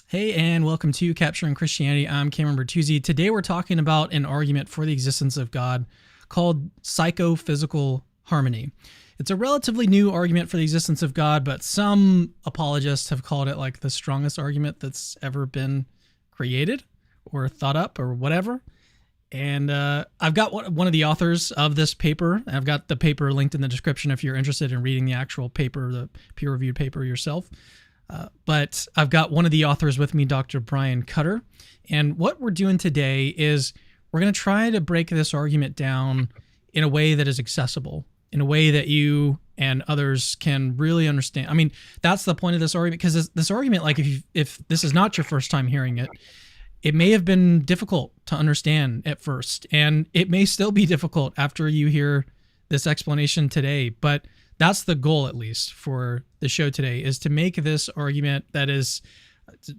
Hey, and welcome to Capturing Christianity. I'm Cameron Bertuzzi. Today we're talking about an argument for the existence of God called psychophysical harmony. It's a relatively new argument for the existence of God, but some apologists have called it like the strongest argument that's ever been created or thought up or whatever. And I've got one of the authors of this paper. I've got the paper linked in the description if you're interested in reading the actual paper, the peer-reviewed paper yourself. But I've got one of the authors with me, Dr. Brian Cutter. And what we're doing today is we're going to try to break this argument down in a way that is accessible, in a way that you and others can really understand. I mean, that's the point of this argument, because this argument, like if this is not your first time hearing it, it may have been difficult to understand at first, and it may still be difficult after you hear this explanation today. But that's the goal, at least, for the show today, is to make this argument that is,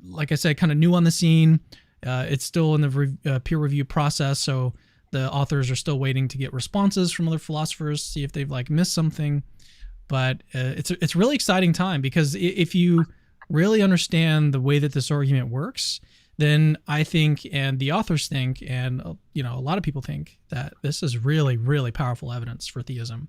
like I said, kind of new on the scene. It's still in the peer review process, so the authors are still waiting to get responses from other philosophers, see if they've missed something. But it's a really exciting time, because if you really understand the way that this argument works, then I think, and the authors think, and a lot of people think, that this is really, really powerful evidence for theism.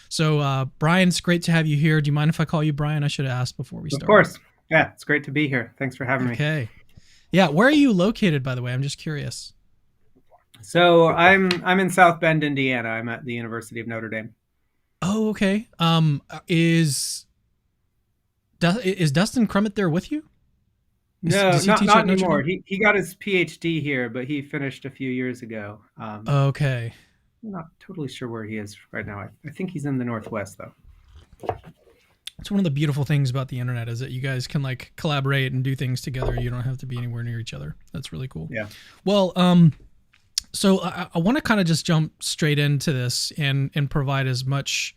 So, Brian, it's great to have you here. Do you mind if I call you Brian? I should have asked before we started. Of course. Yeah, it's great to be here. Thanks for having me. Okay. Yeah, where are you located, by the way? I'm just curious. So I'm in South Bend, Indiana. I'm at the University of Notre Dame. Oh, okay. Is Dustin Crummett there with you? No, Does he teach not at Notre anymore. Dame? He got his PhD here, but he finished a few years ago. Okay. I'm not totally sure where he is right now. I think he's in the Northwest, though. It's one of the beautiful things about the internet, is that you guys can collaborate and do things together. You don't have to be anywhere near each other. That's really cool. Yeah. Well, so I want to kind of just jump straight into this and provide as much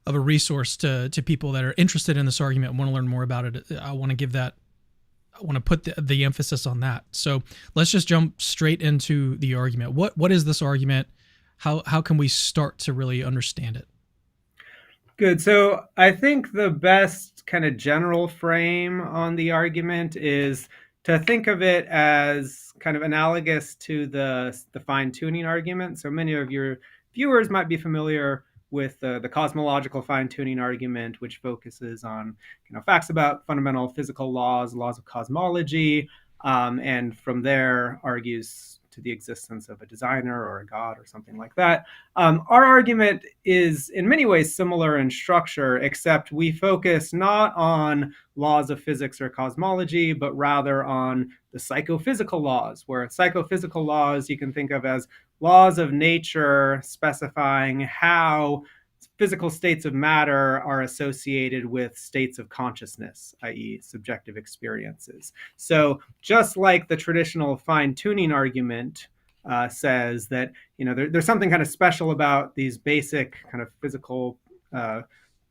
of a resource to people that are interested in this argument and want to learn more about it. I want to put the emphasis on that. So let's just jump straight into the argument. What is this argument? How can we start to really understand it? Good. So I think the best kind of general frame on the argument is to think of it as kind of analogous to the fine-tuning argument. So many of your viewers might be familiar with the cosmological fine-tuning argument, which focuses on facts about fundamental physical laws of cosmology, and from there argues to the existence of a designer or a god or something like that. Our argument is in many ways similar in structure, except we focus not on laws of physics or cosmology, but rather on the psychophysical laws, where psychophysical laws you can think of as laws of nature specifying how physical states of matter are associated with states of consciousness, i.e. subjective experiences. So just like the traditional fine-tuning argument says that there's something kind of special about these basic kind of physical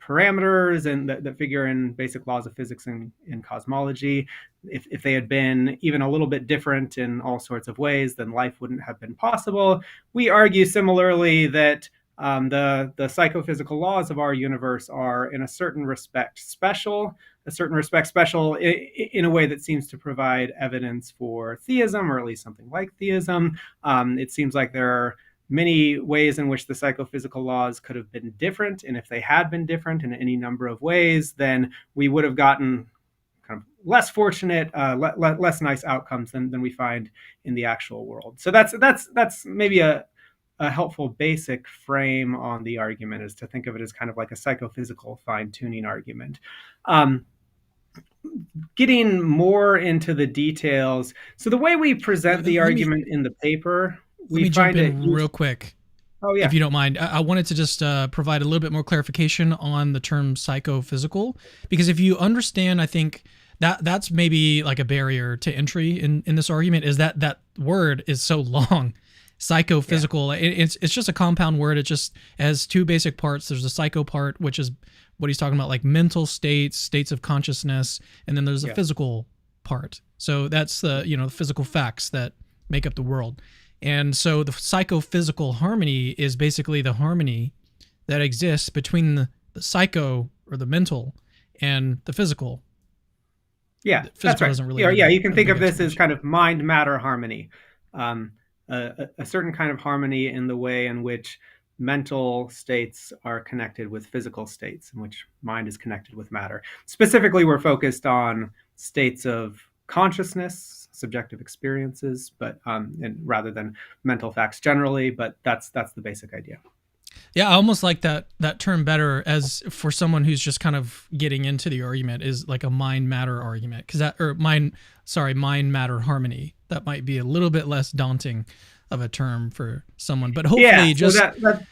parameters and that figure in basic laws of physics and in cosmology. If they had been even a little bit different in all sorts of ways, then life wouldn't have been possible. We argue similarly that the psychophysical laws of our universe are in a certain respect special in a way that seems to provide evidence for theism, or at least something like theism. It seems like there are many ways in which the psychophysical laws could have been different, and if they had been different in any number of ways, then we would have gotten kind of less fortunate, less nice outcomes than we find in the actual world. So that's maybe a helpful basic frame on the argument, is to think of it as kind of like a psychophysical fine-tuning argument. Getting more into the details. So the way we present the argument in the paper, let me jump in real quick. Oh, yeah. If you don't mind. I wanted to just provide a little bit more clarification on the term psychophysical, because if you understand, I think that's maybe like a barrier to entry in this argument, is that word is so long. Psychophysical. Yeah. It's just a compound word. It just has two basic parts. There's the psycho part, which is what he's talking about, like mental states of consciousness, and then there's a physical part. So that's the physical facts that make up the world. And so the psychophysical harmony is basically the harmony that exists between the psycho, or the mental, and the physical. Yeah, that's Physical right. doesn't really Yeah, have yeah. You can a think big of this as explanation. kind of mind-matter harmony, a certain kind of harmony in the way in which mental states are connected with physical states, in which mind is connected with matter. Specifically, we're focused on states of consciousness, subjective experiences, but and rather than mental facts generally. But that's the basic idea. Yeah, I almost like that term better as for someone who's just kind of getting into the argument is like a mind matter argument because that or mind matter harmony. That might be a little bit less daunting of a term for someone, but Yeah, hopefully so just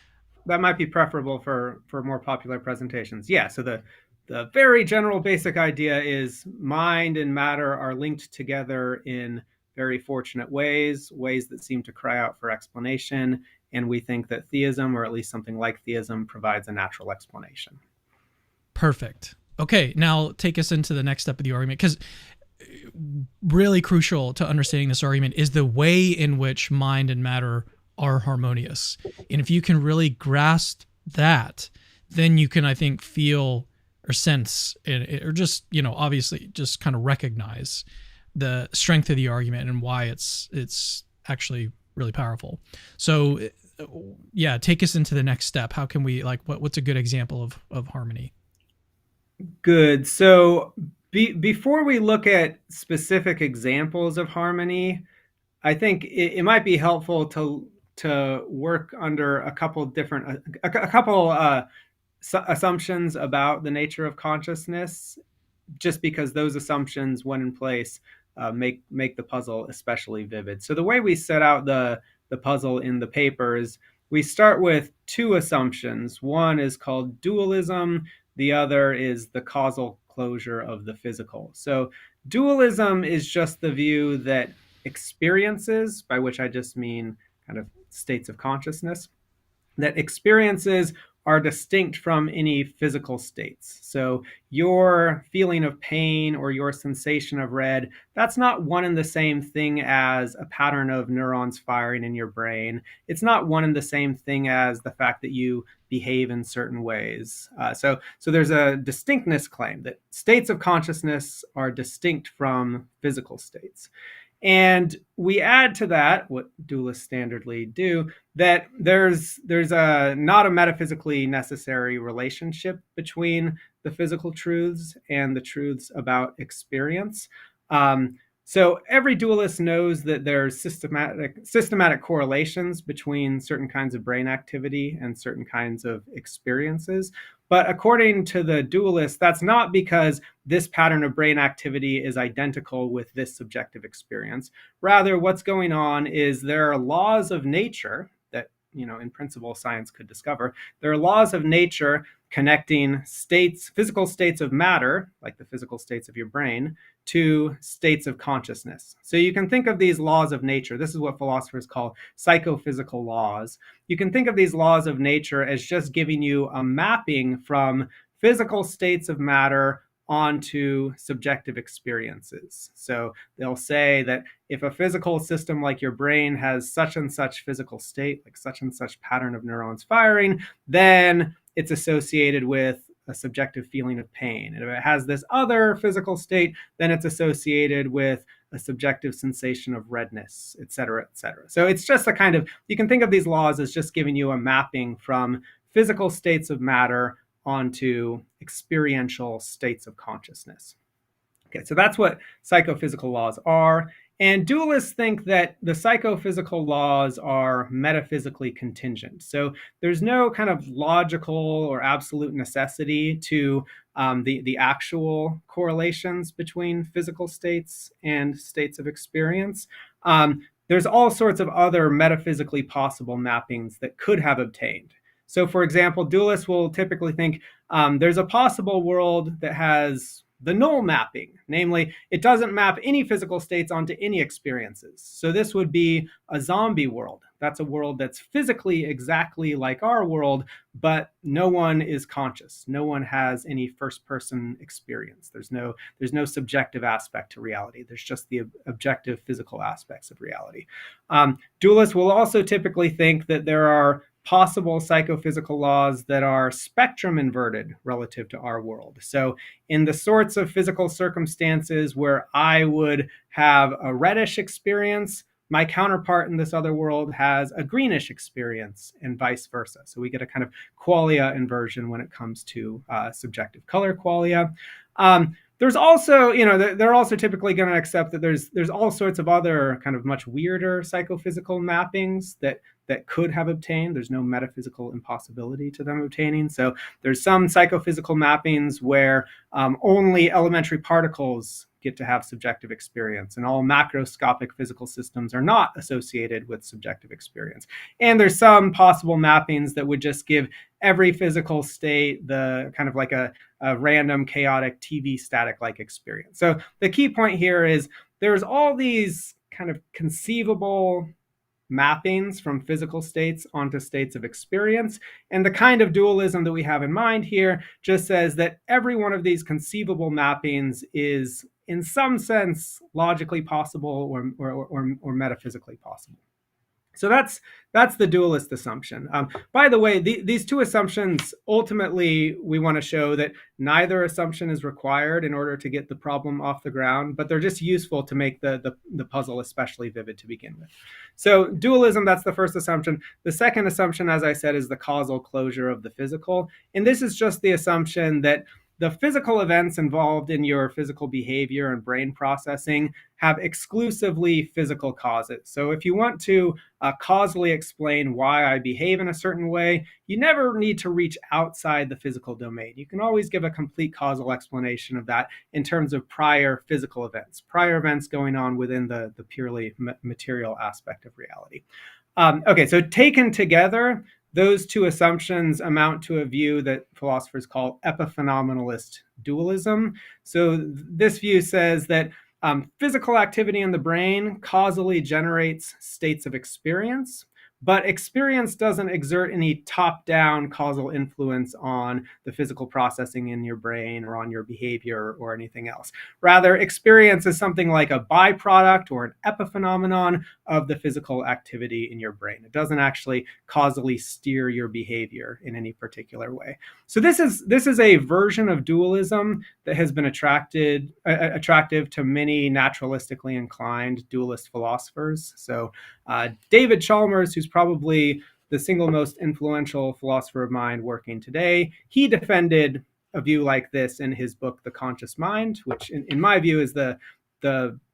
that might be preferable for more popular presentations. Yeah, so the very general basic idea is mind and matter are linked together in very fortunate ways that seem to cry out for explanation, and we think that theism, or at least something like theism, provides a natural explanation. perfect. Okay, now take us into the next step of the argument because really crucial to understanding this argument is the way in which mind and matter are harmonious. And if you can really grasp that, then you can, I think, feel or sense or just, obviously just kind of recognize the strength of the argument and why it's actually really powerful. So yeah, take us into the next step. How can we what's a good example of harmony? Good. So before we look at specific examples of harmony, I think it might be helpful to work under a couple different a couple assumptions about the nature of consciousness, just because those assumptions, when in place, make the puzzle especially vivid. So the way we set out the puzzle in the papers, we start with two assumptions. One is called dualism. The other is the causal closure of the physical. So dualism is just the view that experiences, by which I just mean kind of states of consciousness, that experiences are distinct from any physical states. So your feeling of pain or your sensation of red, that's not one and the same thing as a pattern of neurons firing in your brain. It's not one and the same thing as the fact that you behave in certain ways. So there's a distinctness claim that states of consciousness are distinct from physical states. And we add to that, what dualists standardly do, that there's not a metaphysically necessary relationship between the physical truths and the truths about experience. So every dualist knows that there's systematic correlations between certain kinds of brain activity and certain kinds of experiences. But according to the dualist, that's not because this pattern of brain activity is identical with this subjective experience. Rather, what's going on is there are laws of nature that, in principle, science could discover. There are laws of nature connecting states, physical states of matter, like the physical states of your brain, to states of consciousness. So you can think of these laws of nature. This is what philosophers call psychophysical laws. You can think of these laws of nature as just giving you a mapping from physical states of matter onto subjective experiences. So they'll say that if a physical system like your brain has such and such physical state, like such and such pattern of neurons firing, then it's associated with a subjective feeling of pain. And if it has this other physical state, then it's associated with a subjective sensation of redness, et cetera, et cetera. So it's just a kind of, you can think of these laws as just giving you a mapping from physical states of matter onto experiential states of consciousness. Okay, so that's what psychophysical laws are. And dualists think that the psychophysical laws are metaphysically contingent. So there's no kind of logical or absolute necessity to the actual correlations between physical states and states of experience. There's all sorts of other metaphysically possible mappings that could have obtained. So, for example, dualists will typically think there's a possible world that has the null mapping, namely, it doesn't map any physical states onto any experiences. So this would be a zombie world. That's a world that's physically exactly like our world, but no one is conscious. No one has any first-person experience. There's no subjective aspect to reality. There's just the objective physical aspects of reality. Dualists will also typically think that there are possible psychophysical laws that are spectrum inverted relative to our world. So in the sorts of physical circumstances where I would have a reddish experience, my counterpart in this other world has a greenish experience, and vice versa. So we get a kind of qualia inversion when it comes to subjective color qualia. There's also, they're also typically going to accept that there's all sorts of other kind of much weirder psychophysical mappings that could have obtained. There's no metaphysical impossibility to them obtaining. So there's some psychophysical mappings where only elementary particles get to have subjective experience, and all macroscopic physical systems are not associated with subjective experience. And there's some possible mappings that would just give every physical state the kind of like a random chaotic TV static like experience. So the key point here is there's all these kind of conceivable mappings from physical states onto states of experience. And the kind of dualism that we have in mind here just says that every one of these conceivable mappings is in some sense logically possible or metaphysically possible. So that's the dualist assumption. By the way, these two assumptions, ultimately, we want to show that neither assumption is required in order to get the problem off the ground, but they're just useful to make the puzzle especially vivid to begin with. So dualism, that's the first assumption. The second assumption, as I said, is the causal closure of the physical. And this is just the assumption that the physical events involved in your physical behavior and brain processing have exclusively physical causes. So if you want to causally explain why I behave in a certain way, you never need to reach outside the physical domain. You can always give a complete causal explanation of that in terms of prior physical events, prior events going on within the purely material aspect of reality. Okay, so taken together, those two assumptions amount to a view that philosophers call epiphenomenalist dualism. So this view says that physical activity in the brain causally generates states of experience, but experience doesn't exert any top-down causal influence on the physical processing in your brain or on your behavior or anything else. Rather, experience is something like a byproduct or an epiphenomenon of the physical activity in your brain. It doesn't actually causally steer your behavior in any particular way. So this is a version of dualism that has been attractive to many naturalistically inclined dualist philosophers. So David Chalmers, who's probably the single most influential philosopher of mind working today, he defended a view like this in his book, The Conscious Mind, which in my view is the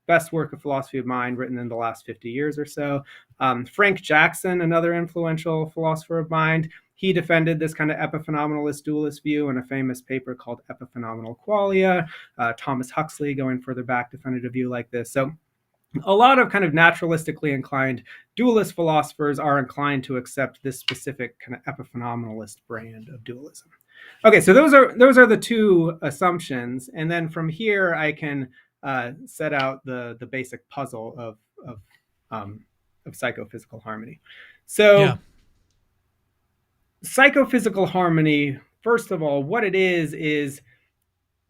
best work of philosophy of mind written in the last 50 years or so. Frank Jackson, another influential philosopher of mind, he defended this kind of epiphenomenalist dualist view in a famous paper called Epiphenomenal Qualia. Thomas Huxley, going further back, defended a view like this. So a lot of kind of naturalistically inclined dualist philosophers are inclined to accept this specific kind of epiphenomenalist brand of dualism. Okay, so those are the two assumptions, and then from here I can set out the basic puzzle of psychophysical harmony. So Yeah. Psychophysical harmony, first of all, what it is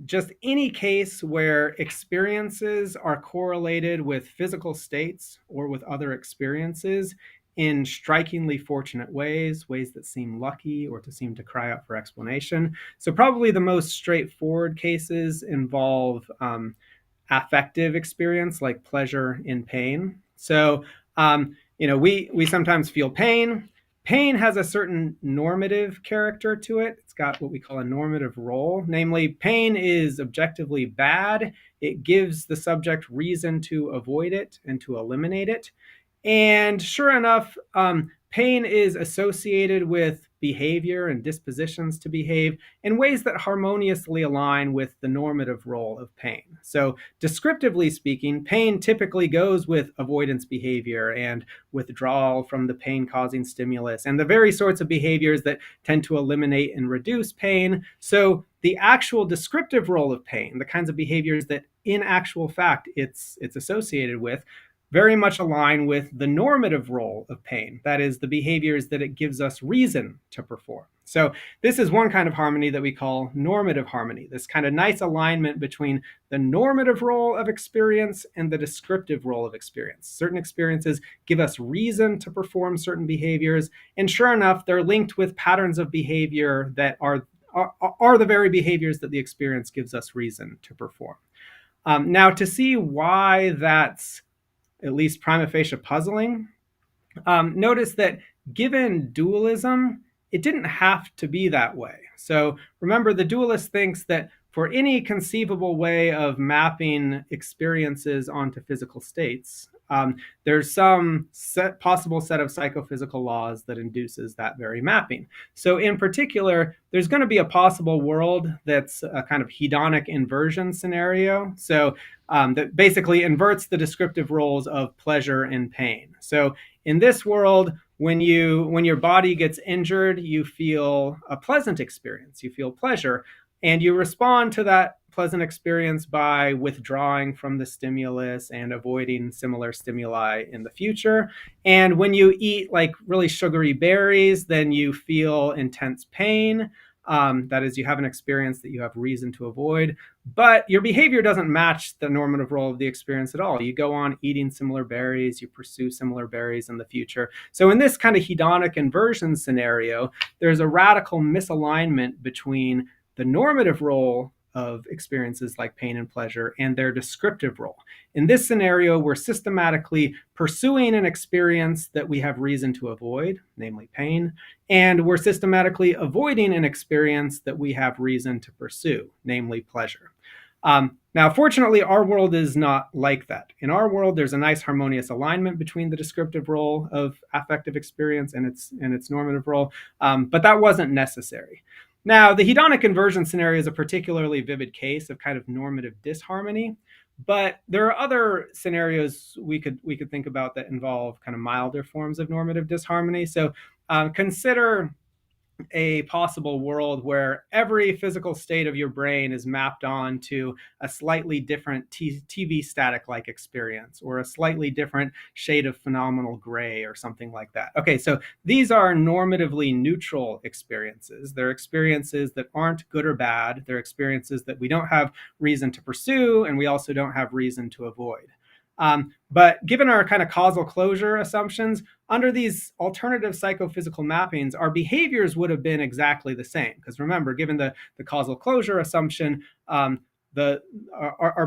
just any case where experiences are correlated with physical states or with other experiences in strikingly fortunate ways that seem lucky or to seem to cry out for explanation. So probably the most straightforward cases involve affective experience, like pleasure in pain. So we sometimes feel pain. Pain has a certain normative character to it. It's got what we call a normative role. Namely, pain is objectively bad. It gives the subject reason to avoid it and to eliminate it. And sure enough, pain is associated with behavior and dispositions to behave in ways that harmoniously align with the normative role of pain. So descriptively speaking, pain typically goes with avoidance behavior and withdrawal from the pain-causing stimulus and the very sorts of behaviors that tend to eliminate and reduce pain. So the actual descriptive role of pain, the kinds of behaviors that in actual fact it's associated with, very much align with the normative role of pain. That is, the behaviors that it gives us reason to perform. So this is one kind of harmony that we call normative harmony, this kind of nice alignment between the normative role of experience and the descriptive role of experience. Certain experiences give us reason to perform certain behaviors, and sure enough, they're linked with patterns of behavior that are the very behaviors that the experience gives us reason to perform. Now, to see why that's at least prima facie puzzling, notice that given dualism, it didn't have to be that way. So remember, the dualist thinks that for any conceivable way of mapping experiences onto physical states, there's some possible set of psychophysical laws that induces that very mapping. So in particular, there's going to be a possible world that's a kind of hedonic inversion scenario. So that basically inverts the descriptive roles of pleasure and pain. So in this world, when your body gets injured, you feel a pleasant experience, you feel pleasure, and you respond to that pleasant experience by withdrawing from the stimulus and avoiding similar stimuli in the future. And when you eat like really sugary berries, then you feel intense pain. That is, you have an experience that you have reason to avoid, but your behavior doesn't match the normative role of the experience at all. You go on eating similar berries, you pursue similar berries in the future. So in this kind of hedonic inversion scenario, there's a radical misalignment between the normative role of experiences like pain and pleasure and their descriptive role. In this scenario, we're systematically pursuing an experience that we have reason to avoid, namely pain, and we're systematically avoiding an experience that we have reason to pursue, namely pleasure. Now, fortunately, our world is not like that. In our world, there's a nice harmonious alignment between the descriptive role of affective experience and its normative role, but that wasn't necessary. Now, the hedonic inversion scenario is a particularly vivid case of kind of normative disharmony, but there are other scenarios we could think about that involve kind of milder forms of normative disharmony. So consider a possible world where every physical state of your brain is mapped on to a slightly different TV static-like experience or a slightly different shade of phenomenal gray or something like that. Okay, so these are normatively neutral experiences. They're experiences that aren't good or bad. They're experiences that we don't have reason to pursue, and we also don't have reason to avoid. But given our kind of causal closure assumptions, under these alternative psychophysical mappings, our behaviors would have been exactly the same. Because remember, given the causal closure assumption, our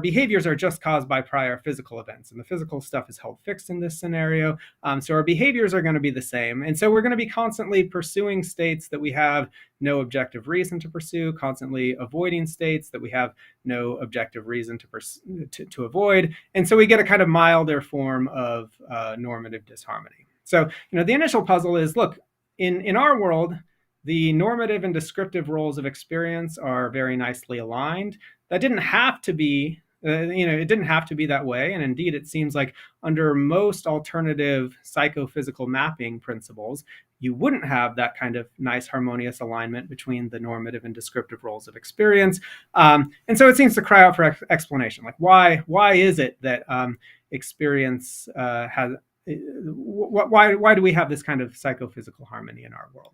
behaviors are just caused by prior physical events, and the physical stuff is held fixed in this scenario. So our behaviors are going to be the same, and so we're going to be constantly pursuing states that we have no objective reason to pursue, constantly avoiding states that we have no objective reason to avoid, and so we get a kind of milder form of normative disharmony. So the initial puzzle is, look, in our world, the normative and descriptive roles of experience are very nicely aligned. That didn't have to be, it didn't have to be that way. And indeed, it seems like under most alternative psychophysical mapping principles, you wouldn't have that kind of nice harmonious alignment between the normative and descriptive roles of experience. And so it seems to cry out for explanation. Like, why is it that experience has, why do we have this kind of psychophysical harmony in our world?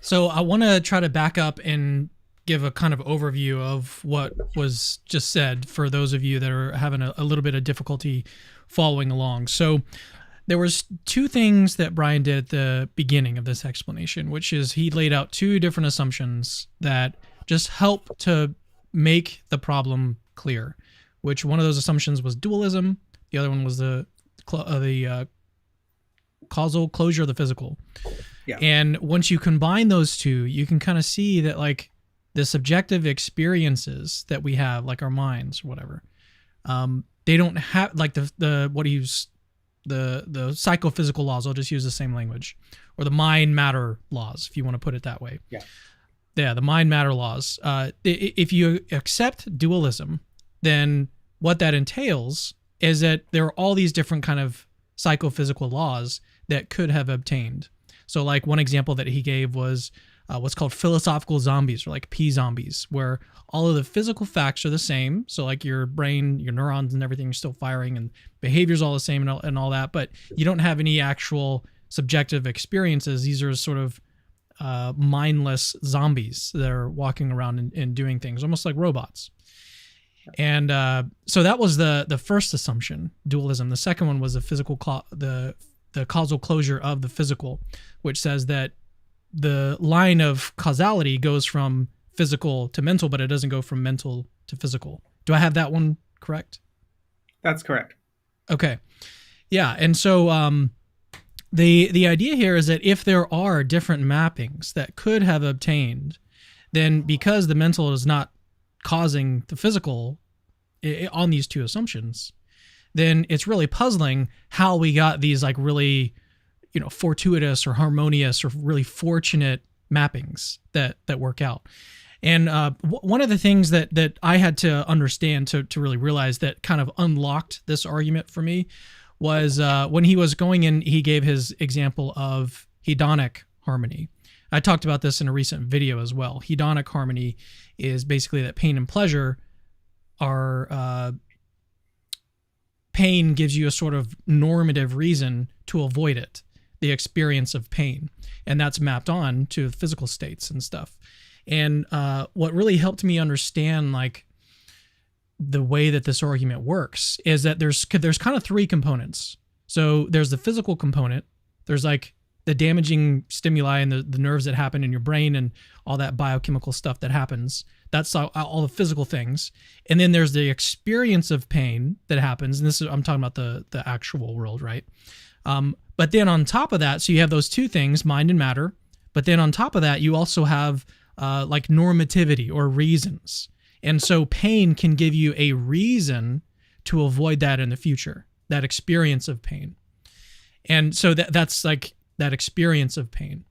So I want to try to back up and give a kind of overview of what was just said for those of you that are having a little bit of difficulty following along. So there was two things that Brian did at the beginning of this explanation, which is he laid out two different assumptions that just help to make the problem clear, which one of those assumptions was dualism. The other one was the causal closure of the physical. Yeah. And once you combine those two, you can kind of see that like the subjective experiences that we have, like our minds or whatever, they don't have like the psychophysical laws. I'll just use the same language, or the mind matter laws, if you want to put it that way. Yeah, the mind matter laws. If you accept dualism, then what that entails is that there are all these different kind of psychophysical laws that could have obtained. So like one example that he gave was what's called philosophical zombies, or like P zombies, where all of the physical facts are the same. So like your brain, your neurons and everything are still firing, and behavior's all the same and all that, but you don't have any actual subjective experiences. These are sort of mindless zombies that are walking around and doing things almost like robots. And so that was the first assumption, dualism. The second one was the causal closure of the physical, which says that the line of causality goes from physical to mental, but it doesn't go from mental to physical. Do I have that one correct? That's correct. Okay. Yeah. And so the idea here is that if there are different mappings that could have obtained, then because the mental is not causing the physical on these two assumptions, then it's really puzzling how we got these like really, fortuitous or harmonious or really fortunate mappings that work out. And one of the things that I had to understand to really realize that kind of unlocked this argument for me was when he was going in, he gave his example of hedonic harmony. I talked about this in a recent video as well. Hedonic harmony is basically that pain and pleasure are, pain gives you a sort of normative reason to avoid it, the experience of pain. And that's mapped on to physical states and stuff. And what really helped me understand like the way that this argument works is that there's kind of three components. So there's the physical component. There's like the damaging stimuli and the nerves that happen in your brain and all that biochemical stuff that happens. That's all the physical things. And then there's the experience of pain that happens. And I'm talking about the actual world, right? But then on top of that, so you have those two things, mind and matter. But then on top of that, you also have like normativity or reasons. And so pain can give you a reason to avoid that in the future, that experience of pain. And so that's like that experience of pain.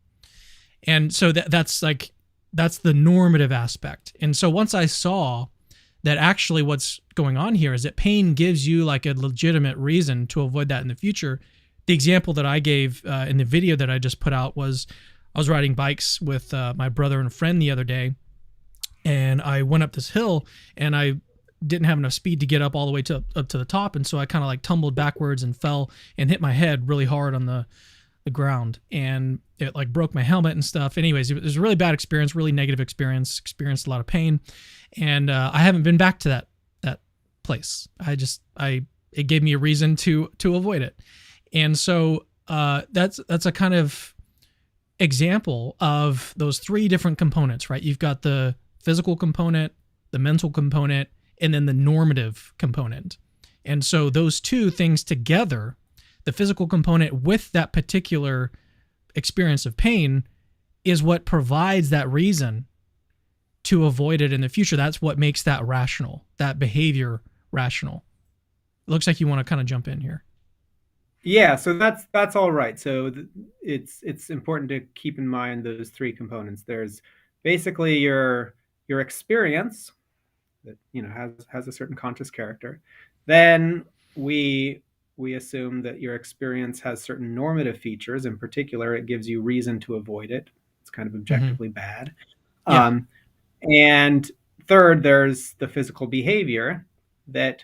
And so that's the normative aspect. And so once I saw that actually what's going on here is that pain gives you like a legitimate reason to avoid that in the future. The example that I gave in the video that I just put out was I was riding bikes with my brother and a friend the other day, and I went up this hill and I didn't have enough speed to get up all the way up to the top. And so I kind of like tumbled backwards and fell and hit my head really hard on the ground, and it like broke my helmet and stuff. Anyways, it was a really bad experience, really negative experience, experienced a lot of pain. And I haven't been back to that place. It gave me a reason to avoid it. And so that's a kind of example of those three different components, right? You've got the physical component, the mental component, and then the normative component. And so those two things together, the physical component with that particular experience of pain, is what provides that reason to avoid it in the future. That's what makes that rational, that behavior rational. It looks like you want to kind of jump in here. Yeah, so that's all right. So it's important to keep in mind those three components. There's basically your experience that has a certain conscious character. Then we assume that your experience has certain normative features. In particular, it gives you reason to avoid it. It's kind of objectively bad. Yeah. And third, there's the physical behavior that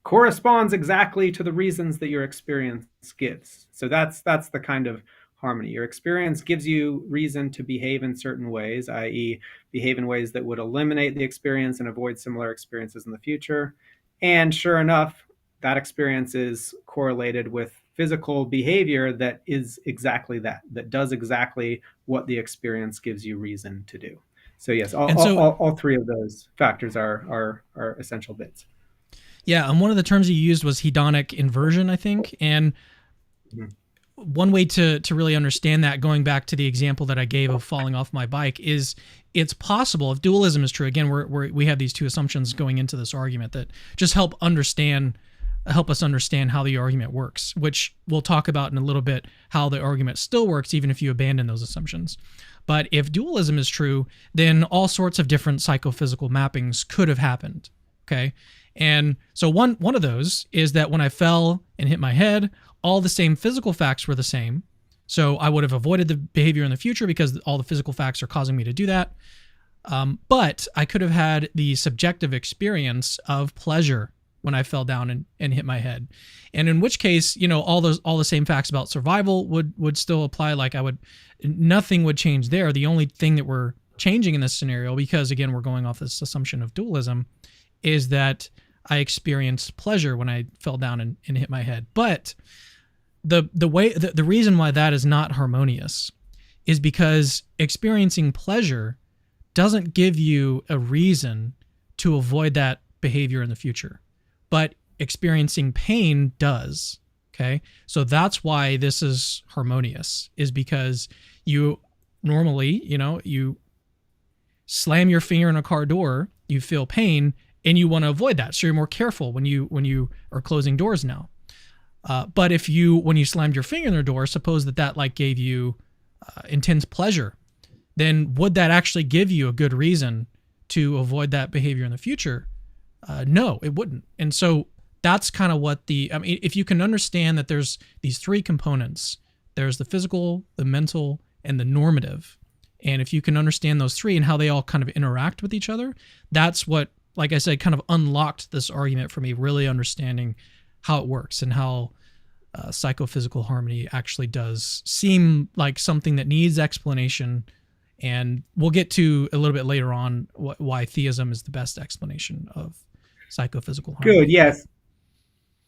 corresponds exactly to the reasons that your experience gives. So that's the kind of harmony. Your experience gives you reason to behave in certain ways, i.e. behave in ways that would eliminate the experience and avoid similar experiences in the future. And sure enough, that experience is correlated with physical behavior that is exactly that does exactly what the experience gives you reason to do. So yes, all three of those factors are essential bits. Yeah, and one of the terms you used was hedonic inversion, I think. And one way to really understand that, going back to the example that I gave of falling off my bike, is it's possible, if dualism is true, again, we have these two assumptions going into this argument that just help us understand how the argument works, which we'll talk about in a little bit, how the argument still works even if you abandon those assumptions. But if dualism is true, then all sorts of different psychophysical mappings could have happened, okay? And so one of those is that when I fell and hit my head, all the same physical facts were the same, So I would have avoided the behavior in the future because all the physical facts are causing me to do that. But I could have had the subjective experience of pleasure when I fell down and hit my head. And in which case, all the same facts about survival would still apply. Like nothing would change there. The only thing that we're changing in this scenario, because again, we're going off this assumption of dualism, is that I experienced pleasure when I fell down and hit my head. But the reason why that is not harmonious is because experiencing pleasure doesn't give you a reason to avoid that behavior in the future, but experiencing pain does. Okay, so that's why this is harmonious, is because you normally, you slam your finger in a car door, you feel pain, and you want to avoid that, so you're more careful when you are closing doors now. But when you slammed your finger in the door, suppose that like gave you intense pleasure, then would that actually give you a good reason to avoid that behavior in the future? No, it wouldn't. And so that's kind of what if you can understand that there's these three components, there's the physical, the mental, and the normative. And if you can understand those three and how they all kind of interact with each other, that's what, like I said, kind of unlocked this argument for me, really understanding how it works and how psychophysical harmony actually does seem like something that needs explanation. And we'll get to a little bit later on why theism is the best explanation of psychophysical harmony. Good. Yes.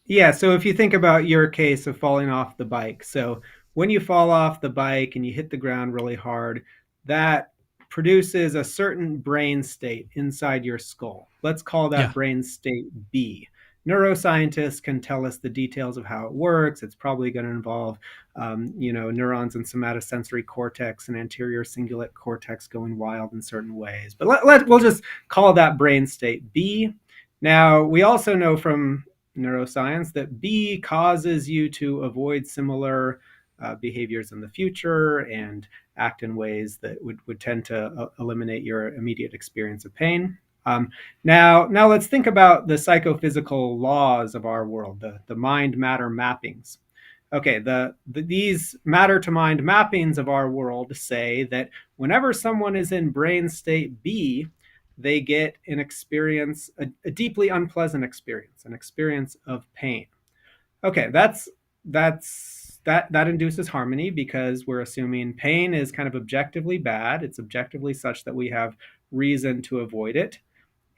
Yeah. So if you think about your case of falling off the bike, so when you fall off the bike and you hit the ground really hard, that produces a certain brain state inside your skull. Let's call that Yeah. brain state B. Neuroscientists can tell us the details of how it works. It's probably going to involve, neurons in somatosensory cortex and anterior cingulate cortex going wild in certain ways. But we'll just call that brain state B. Now, we also know from neuroscience that B causes you to avoid similar behaviors in the future and act in ways that would tend to eliminate your immediate experience of pain. Now let's think about the psychophysical laws of our world, the mind-matter mappings. Okay, these matter-to-mind mappings of our world say that whenever someone is in brain state B, they get an experience, a deeply unpleasant experience, an experience of pain. Okay, that induces harmony because we're assuming pain is kind of objectively bad. It's objectively such that we have reason to avoid it.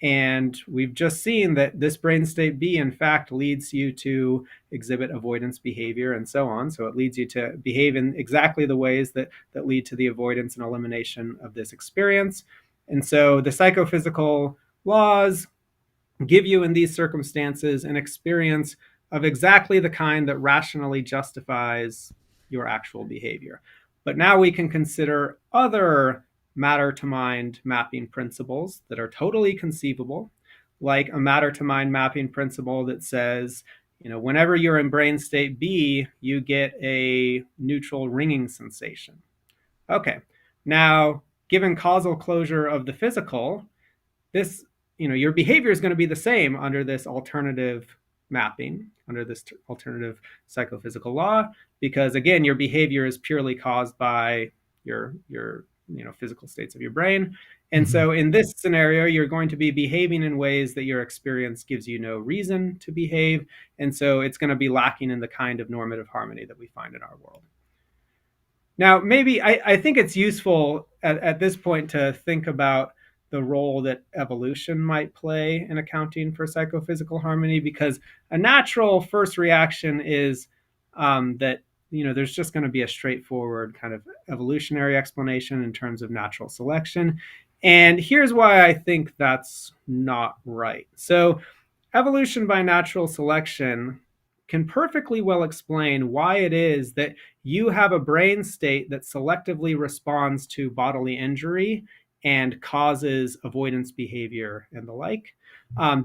And we've just seen that this brain state B, in fact, leads you to exhibit avoidance behavior and so on. So it leads you to behave in exactly the ways that lead to the avoidance and elimination of this experience. And so the psychophysical laws give you in these circumstances an experience of exactly the kind that rationally justifies your actual behavior. But now we can consider other matter to mind mapping principles that are totally conceivable, like a matter to mind mapping principle that says, whenever you're in brain state B, you get a neutral ringing sensation. Okay, now given causal closure of the physical, this, your behavior is going to be the same under this alternative mapping, under this alternative psychophysical law, because again, your behavior is purely caused by your physical states of your brain. And so in this scenario, you're going to be behaving in ways that your experience gives you no reason to behave. And so it's going to be lacking in the kind of normative harmony that we find in our world. Now, maybe I think it's useful at this point to think about the role that evolution might play in accounting for psychophysical harmony, because a natural first reaction is that there's just going to be a straightforward kind of evolutionary explanation in terms of natural selection. And here's why I think that's not right. So evolution by natural selection can perfectly well explain why it is that you have a brain state that selectively responds to bodily injury and causes avoidance behavior and the like.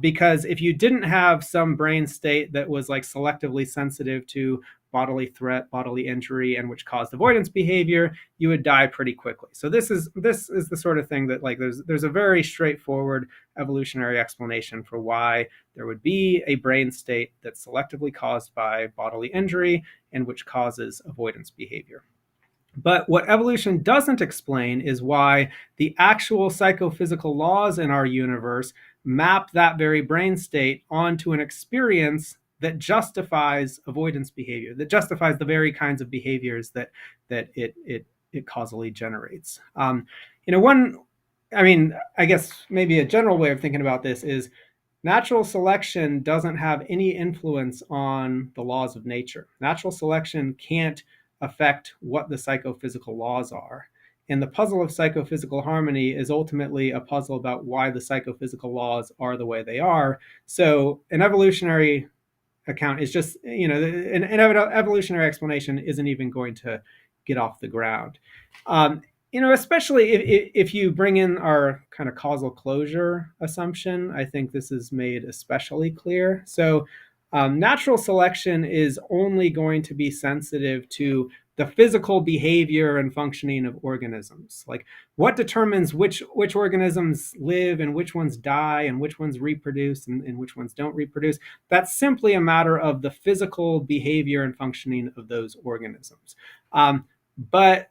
Because if you didn't have some brain state that was like selectively sensitive to bodily threat, bodily injury, and which caused avoidance behavior, you would die pretty quickly. So this is the sort of thing that like there's a very straightforward evolutionary explanation for why there would be a brain state that's selectively caused by bodily injury and which causes avoidance behavior. But what evolution doesn't explain is why the actual psychophysical laws in our universe map that very brain state onto an experience that justifies avoidance behavior, that justifies the very kinds of behaviors that it causally generates. I guess maybe a general way of thinking about this is natural selection doesn't have any influence on the laws of nature. Natural selection can't affect what the psychophysical laws are. And the puzzle of psychophysical harmony is ultimately a puzzle about why the psychophysical laws are the way they are. So an evolutionary account is just, an evolutionary explanation isn't even going to get off the ground. Especially if you bring in our kind of causal closure assumption, I think this is made especially clear. So natural selection is only going to be sensitive to the physical behavior and functioning of organisms. Like what determines which organisms live and which ones die and which ones reproduce and which ones don't reproduce. That's simply a matter of the physical behavior and functioning of those organisms. But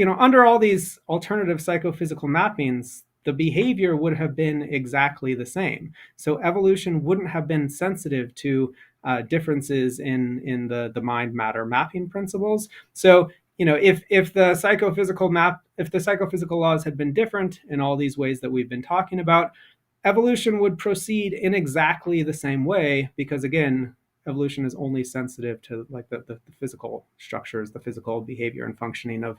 under all these alternative psychophysical mappings, the behavior would have been exactly the same. So evolution wouldn't have been sensitive to differences in the mind matter mapping principles. So if the psychophysical laws had been different in all these ways that we've been talking about, evolution would proceed in exactly the same way, because again, evolution is only sensitive to like the physical structures, the physical behavior and functioning of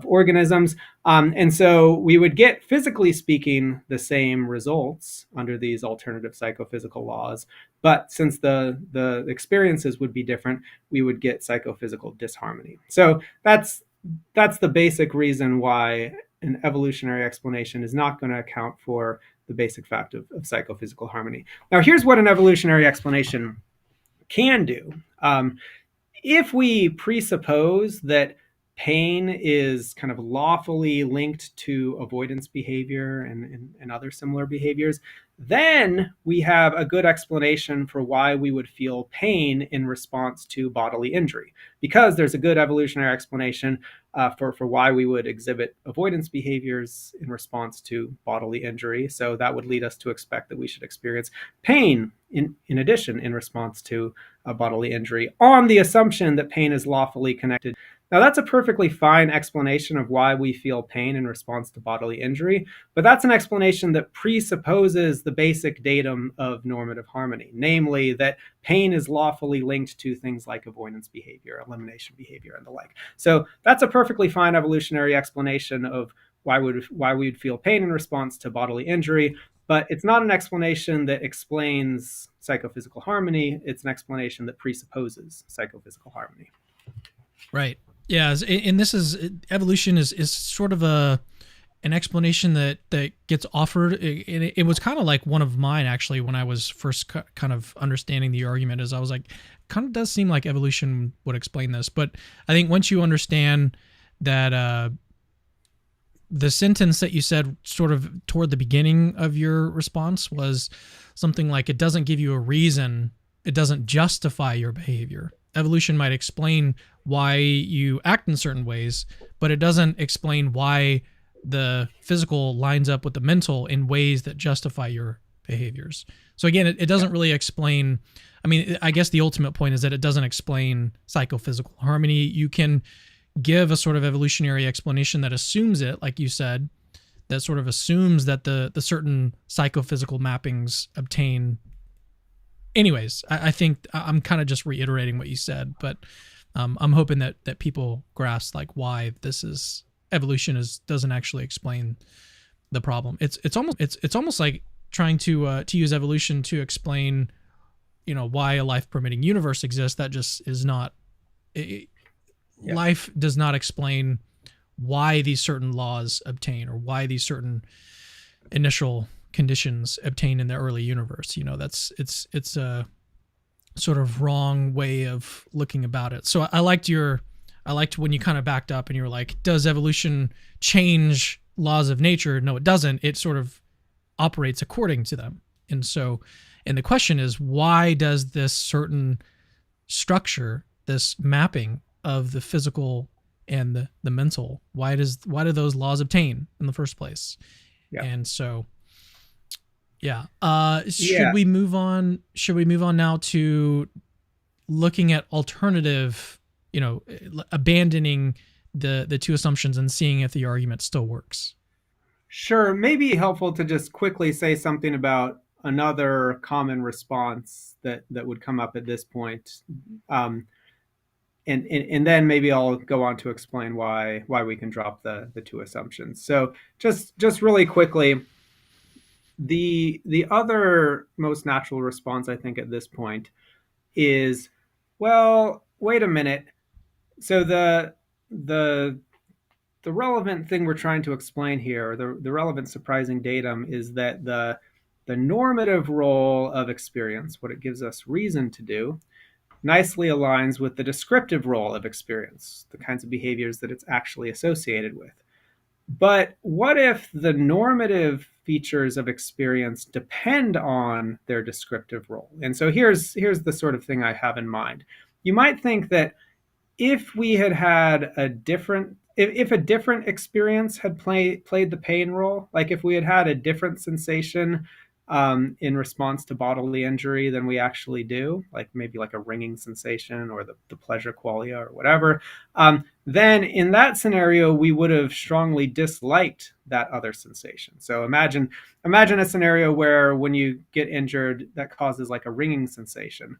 organisms. And so we would get, physically speaking, the same results under these alternative psychophysical laws. But since the experiences would be different, we would get psychophysical disharmony. So that's the basic reason why an evolutionary explanation is not going to account for the basic fact of psychophysical harmony. Now, here's what an evolutionary explanation can do. If we presuppose that pain is kind of lawfully linked to avoidance behavior and other similar behaviors, then we have a good explanation for why we would feel pain in response to bodily injury, because there's a good evolutionary explanation for why we would exhibit avoidance behaviors in response to bodily injury. So that would lead us to expect that we should experience pain in addition in response to a bodily injury, on the assumption that pain is lawfully connected. Now, that's a perfectly fine explanation of why we feel pain in response to bodily injury, but that's an explanation that presupposes the basic datum of normative harmony, namely that pain is lawfully linked to things like avoidance behavior, elimination behavior, and the like. So that's a perfectly fine evolutionary explanation of why we'd feel pain in response to bodily injury, but it's not an explanation that explains psychophysical harmony. It's an explanation that presupposes psychophysical harmony. Right. Yeah, and this is, evolution is sort of an explanation that gets offered. It was kind of like one of mine, actually, when I was first kind of understanding the argument, is I was like, kind of does seem like evolution would explain this. But I think once you understand that the sentence that you said sort of toward the beginning of your response was something like, it doesn't give you a reason, it doesn't justify your behavior. Evolution might explain why you act in certain ways, but it doesn't explain why the physical lines up with the mental in ways that justify your behaviors. So again, it doesn't really explain, I mean, I guess the ultimate point is that it doesn't explain psychophysical harmony. You can give a sort of evolutionary explanation that assumes it, like you said, that sort of assumes that the certain psychophysical mappings obtain. Anyways, I think I'm kind of just reiterating what you said, but I'm hoping that people grasp like why this is, evolution doesn't actually explain the problem. It's almost like trying to use evolution to explain, why a life permitting universe exists. That just is not. Life does not explain why these certain laws obtain, or why these certain initial conditions obtain in the early universe. It's a sort of wrong way of looking about it. So I liked when you kind of backed up and you were like, does evolution change laws of nature? No, it doesn't. It sort of operates according to them. And the question is, why does this certain structure, this mapping of the physical and the mental. Why do those laws obtain in the first place? Yeah. And so, yeah. Yeah. Should we move on now to looking at alternative, abandoning the two assumptions and seeing if the argument still works? Sure. Maybe helpful to just quickly say something about another common response that would come up at this point. And then maybe I'll go on to explain why we can drop the two assumptions. So just really quickly, the other most natural response I think at this point is, well, wait a minute. So the the relevant thing we're trying to explain here, the relevant surprising datum, is that the normative role of experience, what it gives us reason to do, nicely aligns with the descriptive role of experience, the kinds of behaviors that it's actually associated with. But what if the normative features of experience depend on their descriptive role? And so here's the sort of thing I have in mind. You might think that if we had had a different if a different experience had played the pain role, like if we had had a different sensation in response to bodily injury than we actually do, like maybe like a ringing sensation or the pleasure qualia or whatever, then in that scenario we would have strongly disliked that other sensation. So imagine a scenario where when you get injured, that causes like a ringing sensation.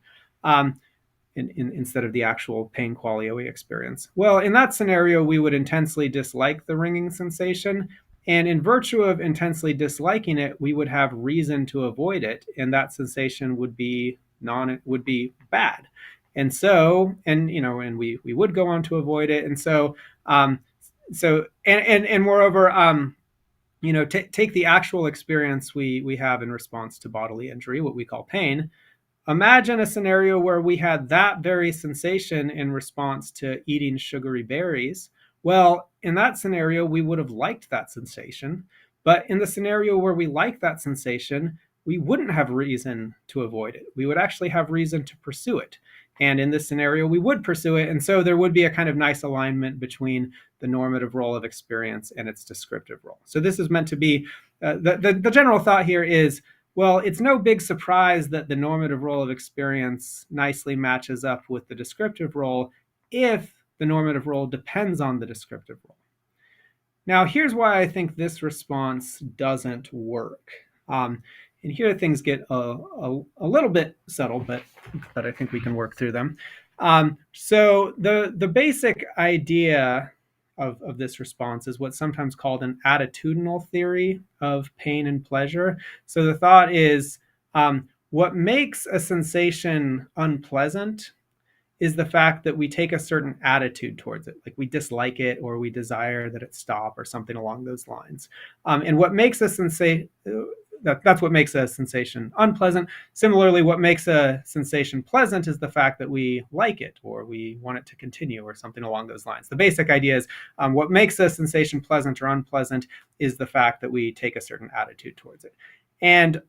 Instead of the actual pain qualia we experience. Well, in that scenario, we would intensely dislike the ringing sensation. And in virtue of intensely disliking it, we would have reason to avoid it. And that sensation would be bad. And so, and we would go on to avoid it. And so, and moreover, take the actual experience we have in response to bodily injury, what we call pain. Imagine a scenario where we had that very sensation in response to eating sugary berries. Well, in that scenario, we would have liked that sensation. But in the scenario where we like that sensation, we wouldn't have reason to avoid it. We would actually have reason to pursue it. And in this scenario, we would pursue it. And so there would be a kind of nice alignment between the normative role of experience and its descriptive role. So this is meant to be, the general thought here is, well, it's no big surprise that the normative role of experience nicely matches up with the descriptive role if the normative role depends on the descriptive role. Now, here's why I think this response doesn't work. And here things get a little bit subtle, but I think we can work through them. So the basic idea of this response is what's sometimes called an attitudinal theory of pain and pleasure. So the thought is, what makes a sensation unpleasant is the fact that we take a certain attitude towards it, like we dislike it or we desire that it stop or something along those lines. And what makes a sensation that's what makes a sensation unpleasant. Similarly, what makes a sensation pleasant is the fact that we like it or we want it to continue or something along those lines. The basic idea is what makes a sensation pleasant or unpleasant is the fact that we take a certain attitude towards it. And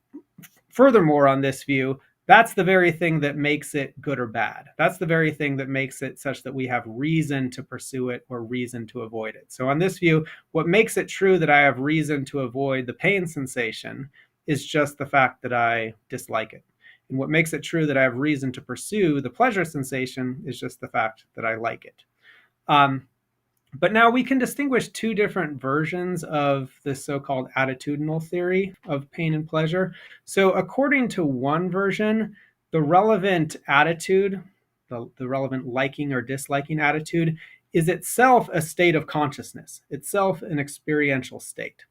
furthermore, on this view, that's the very thing that makes it good or bad. That's the very thing that makes it such that we have reason to pursue it or reason to avoid it. So on this view, what makes it true that I have reason to avoid the pain sensation is just the fact that I dislike it. And what makes it true that I have reason to pursue the pleasure sensation is just the fact that I like it. But now we can distinguish two different versions of this so-called attitudinal theory of pain and pleasure. So according to one version, the relevant attitude, the relevant liking or disliking attitude, is itself a state of consciousness, itself an experiential state.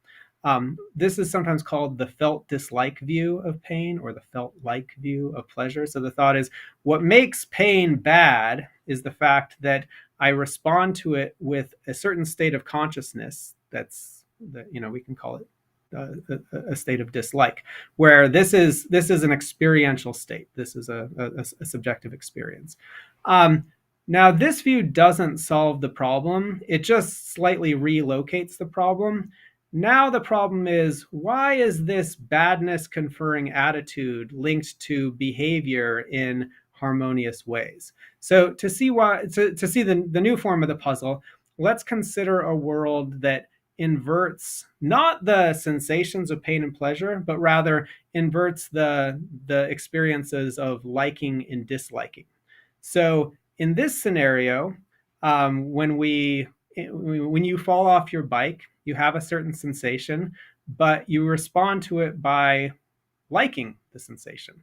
This is sometimes called the felt dislike view of pain or the felt like view of pleasure. So the thought is, what makes pain bad is the fact that I respond to it with a certain state of consciousness we can call it a state of dislike, where this is an experiential state. This is a subjective experience. Now, this view doesn't solve the problem. It just slightly relocates the problem. Now the problem is, why is this badness conferring attitude linked to behavior in harmonious ways. So to see the new form of the puzzle, let's consider a world that inverts not the sensations of pain and pleasure, but rather inverts the experiences of liking and disliking. So in this scenario, when you fall off your bike, you have a certain sensation, but you respond to it by liking the sensation.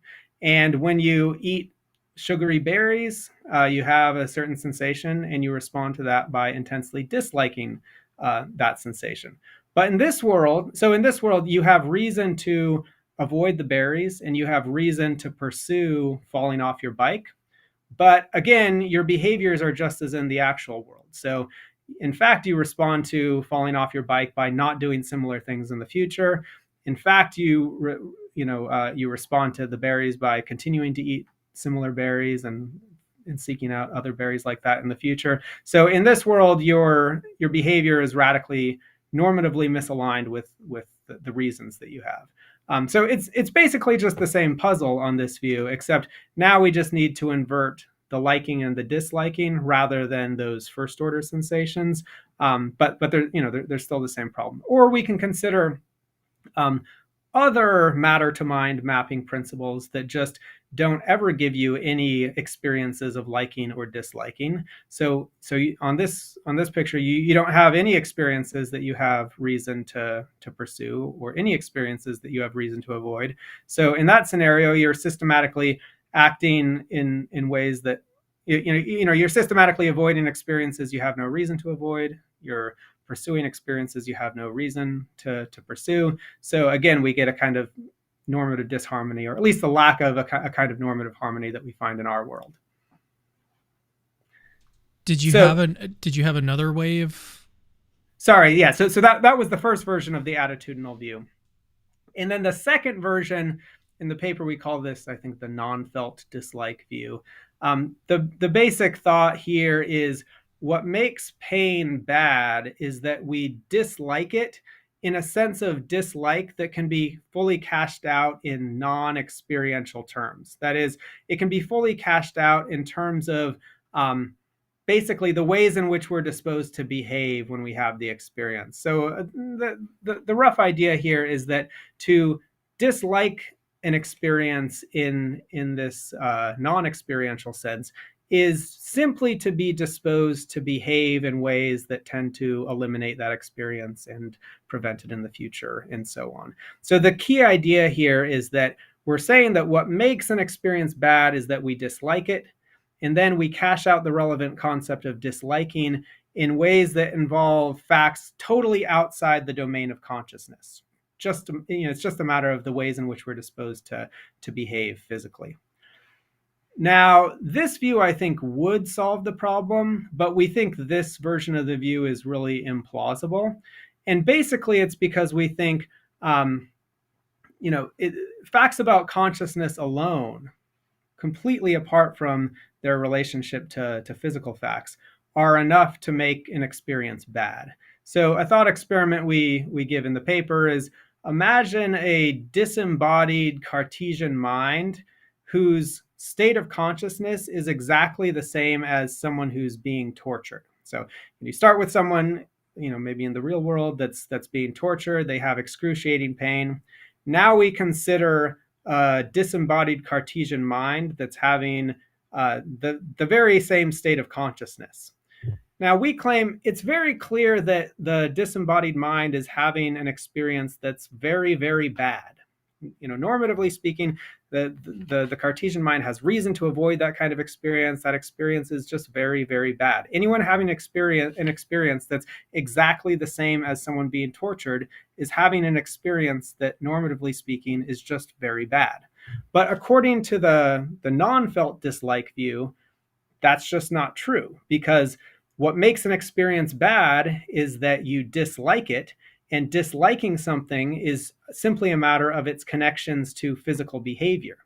And when you eat sugary berries, you have a certain sensation, and you respond to that by intensely disliking that sensation. But in this world, you have reason to avoid the berries, and you have reason to pursue falling off your bike. But again, your behaviors are just as in the actual world. So in fact, you respond to falling off your bike by not doing similar things in the future. In fact, you respond to the berries by continuing to eat similar berries and seeking out other berries like that in the future. So in this world, your behavior is radically normatively misaligned with the reasons that you have. So it's basically just the same puzzle on this view, except now we just need to invert the liking and the disliking rather than those first order sensations. But they're still the same problem. Or we can consider other matter to mind mapping principles that just don't ever give you any experiences of liking or disliking. So on this picture, you don't have any experiences that you have reason to pursue, or any experiences that you have reason to avoid. So in that scenario, you're systematically acting in ways that you're systematically avoiding experiences you have no reason to avoid. You're pursuing experiences you have no reason to pursue. So again, we get a kind of normative disharmony, or at least the lack of a kind of normative harmony that we find in our world. Did you have another way of? Sorry, yeah. So that was the first version of the attitudinal view, and then the second version in the paper, we call this, I think, the non-felt dislike view. The basic thought here is, what makes pain bad is that we dislike it in a sense of dislike that can be fully cashed out in non-experiential terms. That is, it can be fully cashed out in terms of basically the ways in which we're disposed to behave when we have the experience. So the rough idea here is that to dislike an experience in this non-experiential sense is simply to be disposed to behave in ways that tend to eliminate that experience and prevent it in the future, and so on. So the key idea here is that we're saying that what makes an experience bad is that we dislike it, and then we cash out the relevant concept of disliking in ways that involve facts totally outside the domain of consciousness. It's just a matter of the ways in which we're disposed to behave physically. Now, this view, I think, would solve the problem, but we think this version of the view is really implausible. And basically, it's because we think, facts about consciousness alone, completely apart from their relationship to physical facts, are enough to make an experience bad. So a thought experiment we give in the paper is, imagine a disembodied Cartesian mind whose state of consciousness is exactly the same as someone who's being tortured. So you start with someone, maybe in the real world that's being tortured. They have excruciating pain. Now we consider a disembodied Cartesian mind that's having the very same state of consciousness. Now, we claim it's very clear that the disembodied mind is having an experience that's very, very bad. Normatively speaking, the Cartesian mind has reason to avoid that kind of experience. That experience is just very, very bad. Anyone having an experience that's exactly the same as someone being tortured is having an experience that, normatively speaking, is just very bad. But according to the non-felt dislike view, that's just not true, because what makes an experience bad is that you dislike it, and disliking something is simply a matter of its connections to physical behavior.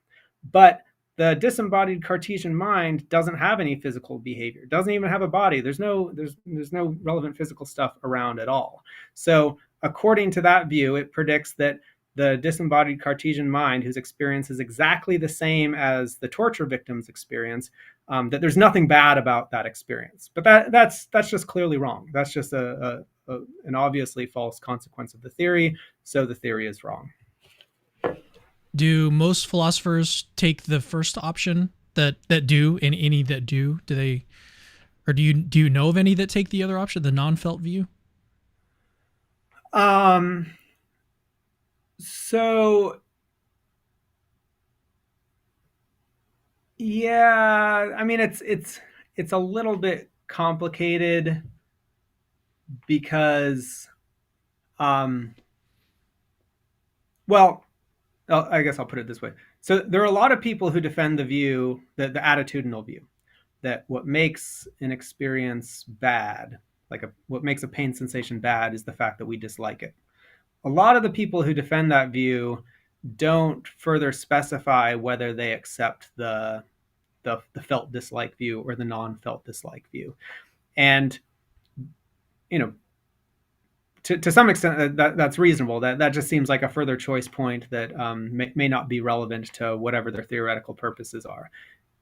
But the disembodied Cartesian mind doesn't have any physical behavior, doesn't even have a body. There's no relevant physical stuff around at all. So according to that view, it predicts that the disembodied Cartesian mind, whose experience is exactly the same as the torture victim's experience, that there's nothing bad about that experience. But that's just clearly wrong. That's just an obviously false consequence of the theory. So the theory is wrong. Do most philosophers take the first option that do, and any that do they, or do you know of any that take the other option, the non-felt view? So yeah, I mean it's a little bit complicated because well, I guess I'll put it this way. So there are a lot of people who defend the view, the attitudinal view, that what makes an experience bad, what makes a pain sensation bad, is the fact that we dislike it. A lot of the people who defend that view don't further specify whether they accept the felt dislike view or the non-felt dislike view. And to some extent that's reasonable. That just seems like a further choice point that may not be relevant to whatever their theoretical purposes are.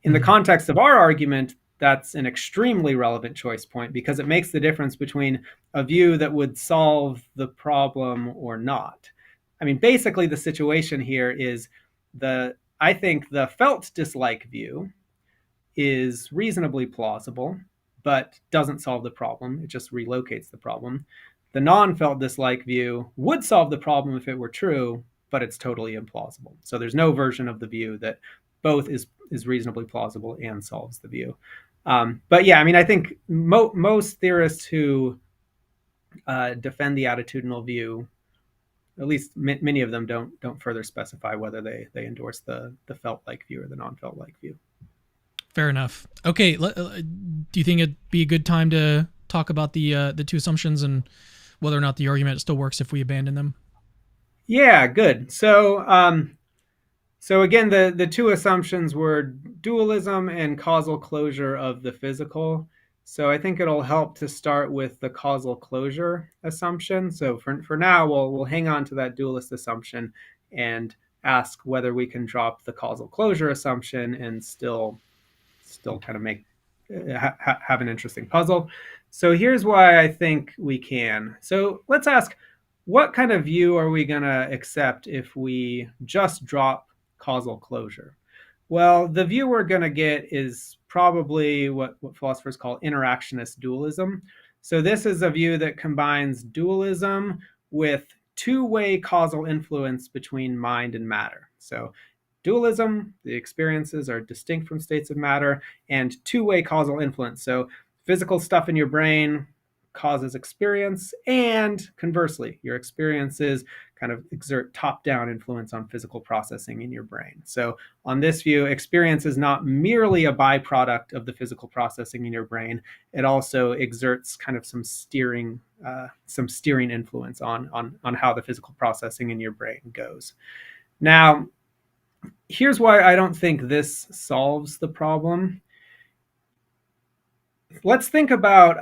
In the context of our argument, that's an extremely relevant choice point, because it makes the difference between a view that would solve the problem or not. I mean, basically the situation here is I think the felt dislike view is reasonably plausible, but doesn't solve the problem. It just relocates the problem. The non-felt dislike view would solve the problem if it were true, but it's totally implausible. So there's no version of the view that both is reasonably plausible and solves the view. But yeah, I mean, I think most theorists who defend the attitudinal view, at least many of them, don't further specify whether they endorse the felt-like view or the non-felt-like view. Fair enough. Okay, do you think it'd be a good time to talk about the two assumptions and whether or not the argument still works if we abandon them? Yeah, good. So again, the two assumptions were dualism and causal closure of the physical. So I think it'll help to start with the causal closure assumption. So for now, we'll hang on to that dualist assumption and ask whether we can drop the causal closure assumption and still kind of have an interesting puzzle. So here's why I think we can. So let's ask, what kind of view are we going to accept if we just drop causal closure? Well, the view we're going to get is probably what philosophers call interactionist dualism. So this is a view that combines dualism with two-way causal influence between mind and matter. So dualism, the experiences are distinct from states of matter, and two-way causal influence. So physical stuff in your brain causes experience, and conversely, your experiences kind of exert top-down influence on physical processing in your brain. So on this view, experience is not merely a byproduct of the physical processing in your brain. It also exerts kind of some steering influence on how the physical processing in your brain goes. Now, here's why I don't think this solves the problem. Let's think about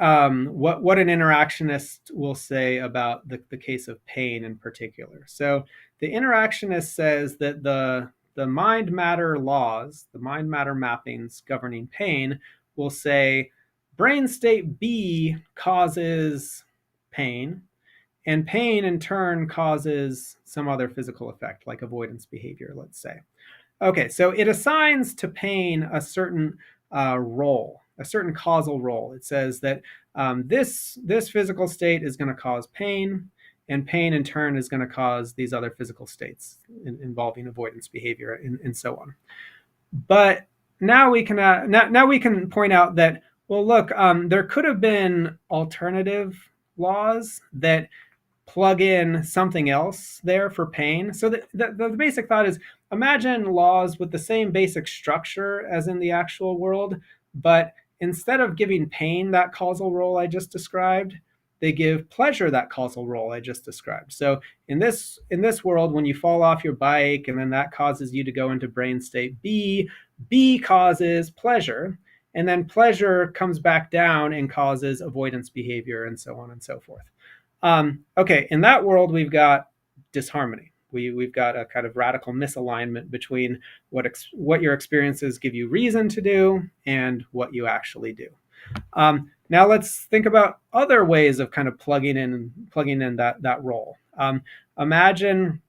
what an interactionist will say about the case of pain in particular. So the interactionist says that the mind-matter laws, the mind-matter mappings governing pain, will say brain state B causes pain, and pain in turn causes some other physical effect, like avoidance behavior, let's say. Okay, so it assigns to pain a certain role, a certain causal role. It says that this physical state is going to cause pain, and pain in turn is going to cause these other physical states involving avoidance behavior and so on. But now we can point out that, well, look, there could have been alternative laws that plug in something else there for pain. So the basic thought is, imagine laws with the same basic structure as in the actual world, but instead of giving pain that causal role I just described, they give pleasure that causal role I just described. So in this world, when you fall off your bike and then that causes you to go into brain state B causes pleasure, and then pleasure comes back down and causes avoidance behavior and so on and so forth. Okay, in that world, we've got disharmony. We've got a kind of radical misalignment between what your experiences give you reason to do and what you actually do. Now let's think about other ways of kind of plugging in that role. Imagine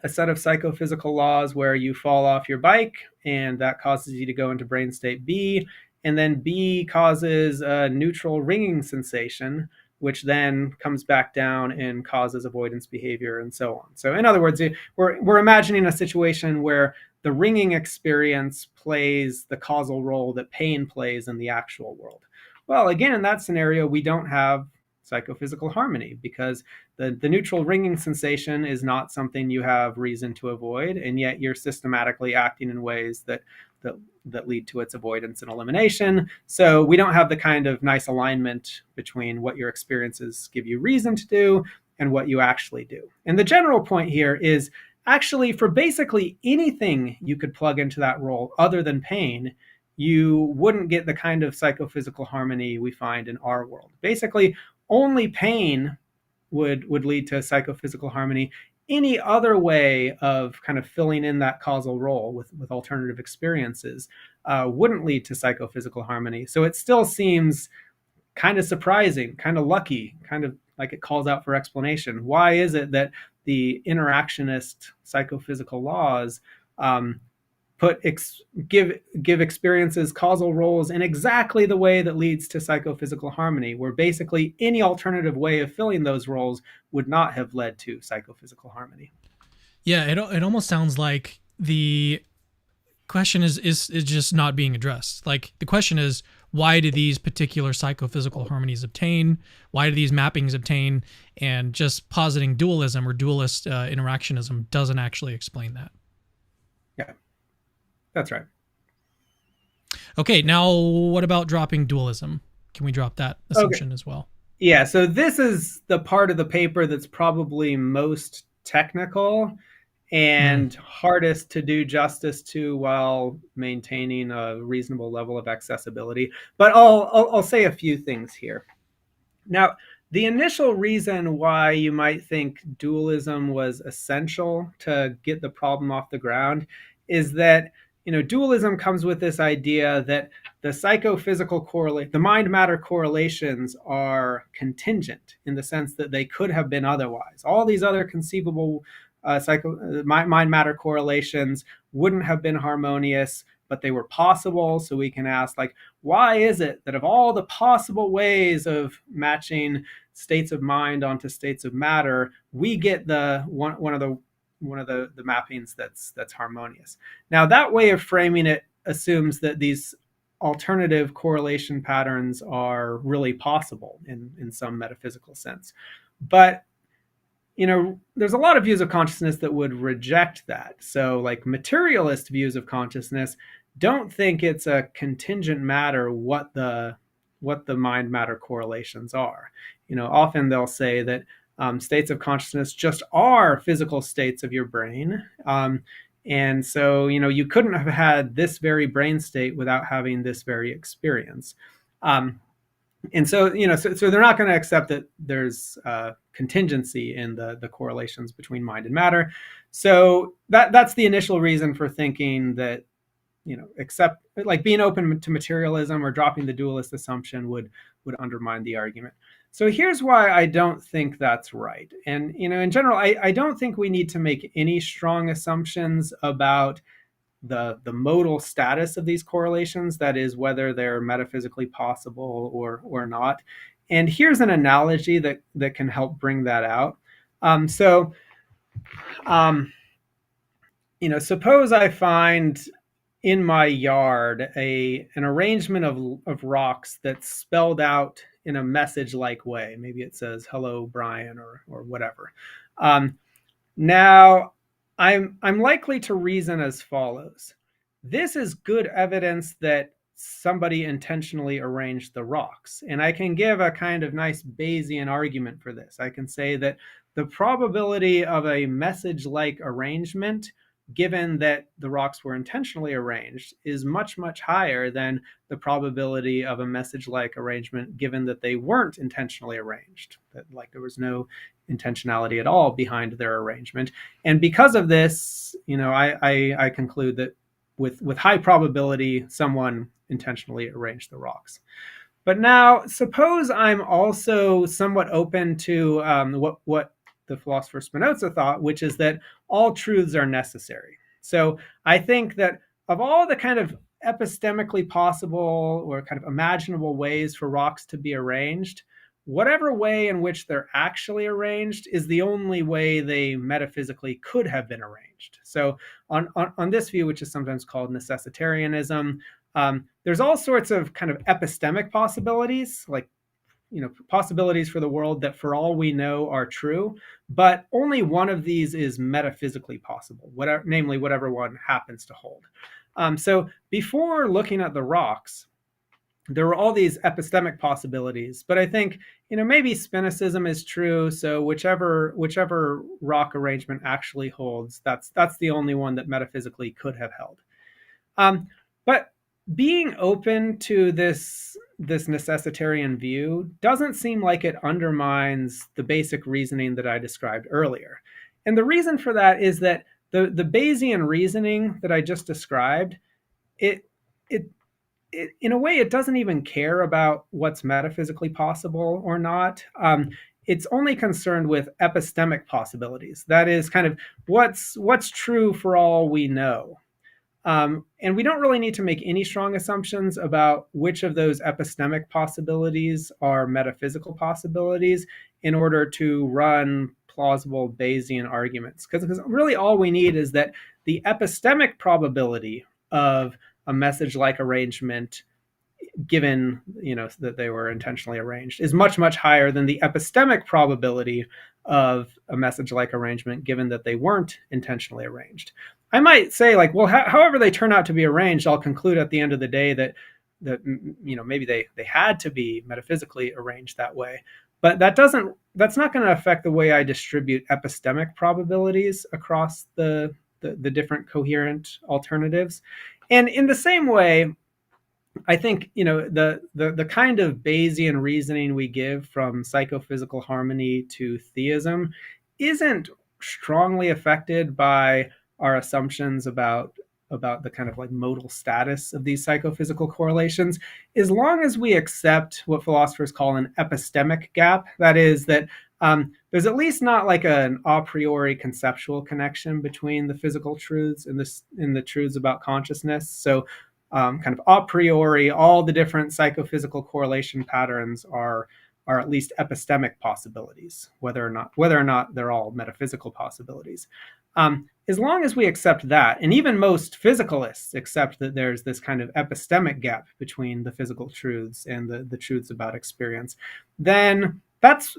a set of psychophysical laws where you fall off your bike and that causes you to go into brain state B, and then B causes a neutral ringing sensation, which then comes back down and causes avoidance behavior and so on. So in other words, we're imagining a situation where the ringing experience plays the causal role that pain plays in the actual world. Well, again, in that scenario, we don't have psychophysical harmony because the neutral ringing sensation is not something you have reason to avoid, and yet you're systematically acting in ways that lead to its avoidance and elimination. So we don't have the kind of nice alignment between what your experiences give you reason to do and what you actually do. And the general point here is actually for basically anything you could plug into that role other than pain, you wouldn't get the kind of psychophysical harmony we find in our world. Basically, only pain would lead to psychophysical harmony. Any other way of kind of filling in that causal role with alternative experiences wouldn't lead to psychophysical harmony. So it still seems kind of surprising, kind of lucky, kind of like it calls out for explanation. Why is it that the interactionist psychophysical laws give experiences causal roles in exactly the way that leads to psychophysical harmony, where basically any alternative way of filling those roles would not have led to psychophysical harmony? Yeah, it almost sounds like the question is just not being addressed. Like the question is, why do these particular psychophysical harmonies obtain? Why do these mappings obtain? And just positing dualism or dualist interactionism doesn't actually explain that. Yeah, that's right. Okay, now what about dropping dualism? Can we drop that assumption as well? Yeah, so this is the part of the paper that's probably most technical and hardest to do justice to while maintaining a reasonable level of accessibility. But I'll say a few things here. Now, the initial reason why you might think dualism was essential to get the problem off the ground is that, dualism comes with this idea that the psychophysical the mind-matter correlations are contingent in the sense that they could have been otherwise. All these other conceivable mind-matter correlations wouldn't have been harmonious, but they were possible. So we can ask, like, why is it that of all the possible ways of matching states of mind onto states of matter, we get the one of the mappings that's harmonious? Now, that way of framing it assumes that these alternative correlation patterns are really possible in some metaphysical sense. But there's a lot of views of consciousness that would reject that. So like materialist views of consciousness don't think it's a contingent matter what the mind matter correlations are. Often they'll say that states of consciousness just are physical states of your brain. And so, you couldn't have had this very brain state without having this very experience. And so, so they're not going to accept that there's contingency in the correlations between mind and matter. So that's the initial reason for thinking that, except like being open to materialism or dropping the dualist assumption would undermine the argument. So here's why I don't think that's right. And, in general, I don't think we need to make any strong assumptions about the modal status of these correlations, that is, whether they're metaphysically possible or not. And here's an analogy that can help bring that out. Suppose I find in my yard an arrangement of rocks that's spelled out in a message-like way. Maybe it says, "Hello, Brian," or whatever. Now, I'm likely to reason as follows. This is good evidence that somebody intentionally arranged the rocks. And I can give a kind of nice Bayesian argument for this. I can say that the probability of a message-like arrangement given that the rocks were intentionally arranged, is much, much higher than the probability of a message-like arrangement given that they weren't intentionally arranged, that like there was no intentionality at all behind their arrangement. And because of this, I conclude that with high probability, someone intentionally arranged the rocks. But now, suppose I'm also somewhat open to what the philosopher Spinoza thought, which is that all truths are necessary. So I think that of all the kind of epistemically possible or kind of imaginable ways for rocks to be arranged, whatever way in which they're actually arranged is the only way they metaphysically could have been arranged. So on this view, which is sometimes called necessitarianism, there's all sorts of kind of epistemic possibilities, like possibilities for the world that for all we know are true, but only one of these is metaphysically possible, namely whatever one happens to hold. So before looking at the rocks, there were all these epistemic possibilities, but I think maybe Spinocism is true. So whichever rock arrangement actually holds, that's the only one that metaphysically could have held. But being open to this necessitarian view doesn't seem like it undermines the basic reasoning that I described earlier. And the reason for that is that the Bayesian reasoning that I just described, it in a way, it doesn't even care about what's metaphysically possible or not. It's only concerned with epistemic possibilities. That is kind of what's true for all we know. And we don't really need to make any strong assumptions about which of those epistemic possibilities are metaphysical possibilities in order to run plausible Bayesian arguments. Because really all we need is that the epistemic probability of a message-like arrangement, given that they were intentionally arranged, is much, much higher than the epistemic probability of a message-like arrangement, given that they weren't intentionally arranged. I might say, like, well, however they turn out to be arranged, I'll conclude at the end of the day that maybe they had to be metaphysically arranged that way. But that's not going to affect the way I distribute epistemic probabilities across the different coherent alternatives. And in the same way, I think the kind of Bayesian reasoning we give from psychophysical harmony to theism isn't strongly affected by our assumptions about the kind of like modal status of these psychophysical correlations, as long as we accept what philosophers call an epistemic gap. That is that there's at least not like an a priori conceptual connection between the physical truths and the truths about consciousness. So kind of a priori, all the different psychophysical correlation patterns are at least epistemic possibilities, whether or not they're all metaphysical possibilities. As long as we accept that, and even most physicalists accept that there's this kind of epistemic gap between the physical truths and the truths about experience, then that's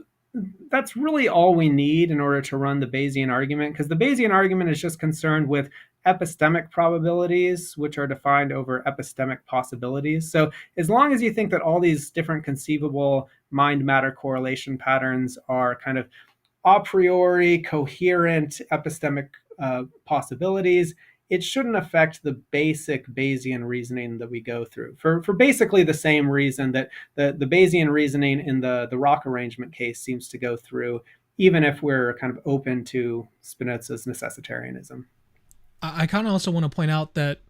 really all we need in order to run the Bayesian argument, because the Bayesian argument is just concerned with epistemic probabilities, which are defined over epistemic possibilities. So as long as you think that all these different conceivable mind-matter correlation patterns are kind of a priori coherent epistemic possibilities, it shouldn't affect the basic Bayesian reasoning that we go through for basically the same reason that the Bayesian reasoning in the rock arrangement case seems to go through, even if we're kind of open to Spinoza's necessitarianism. I kind of also want to point out that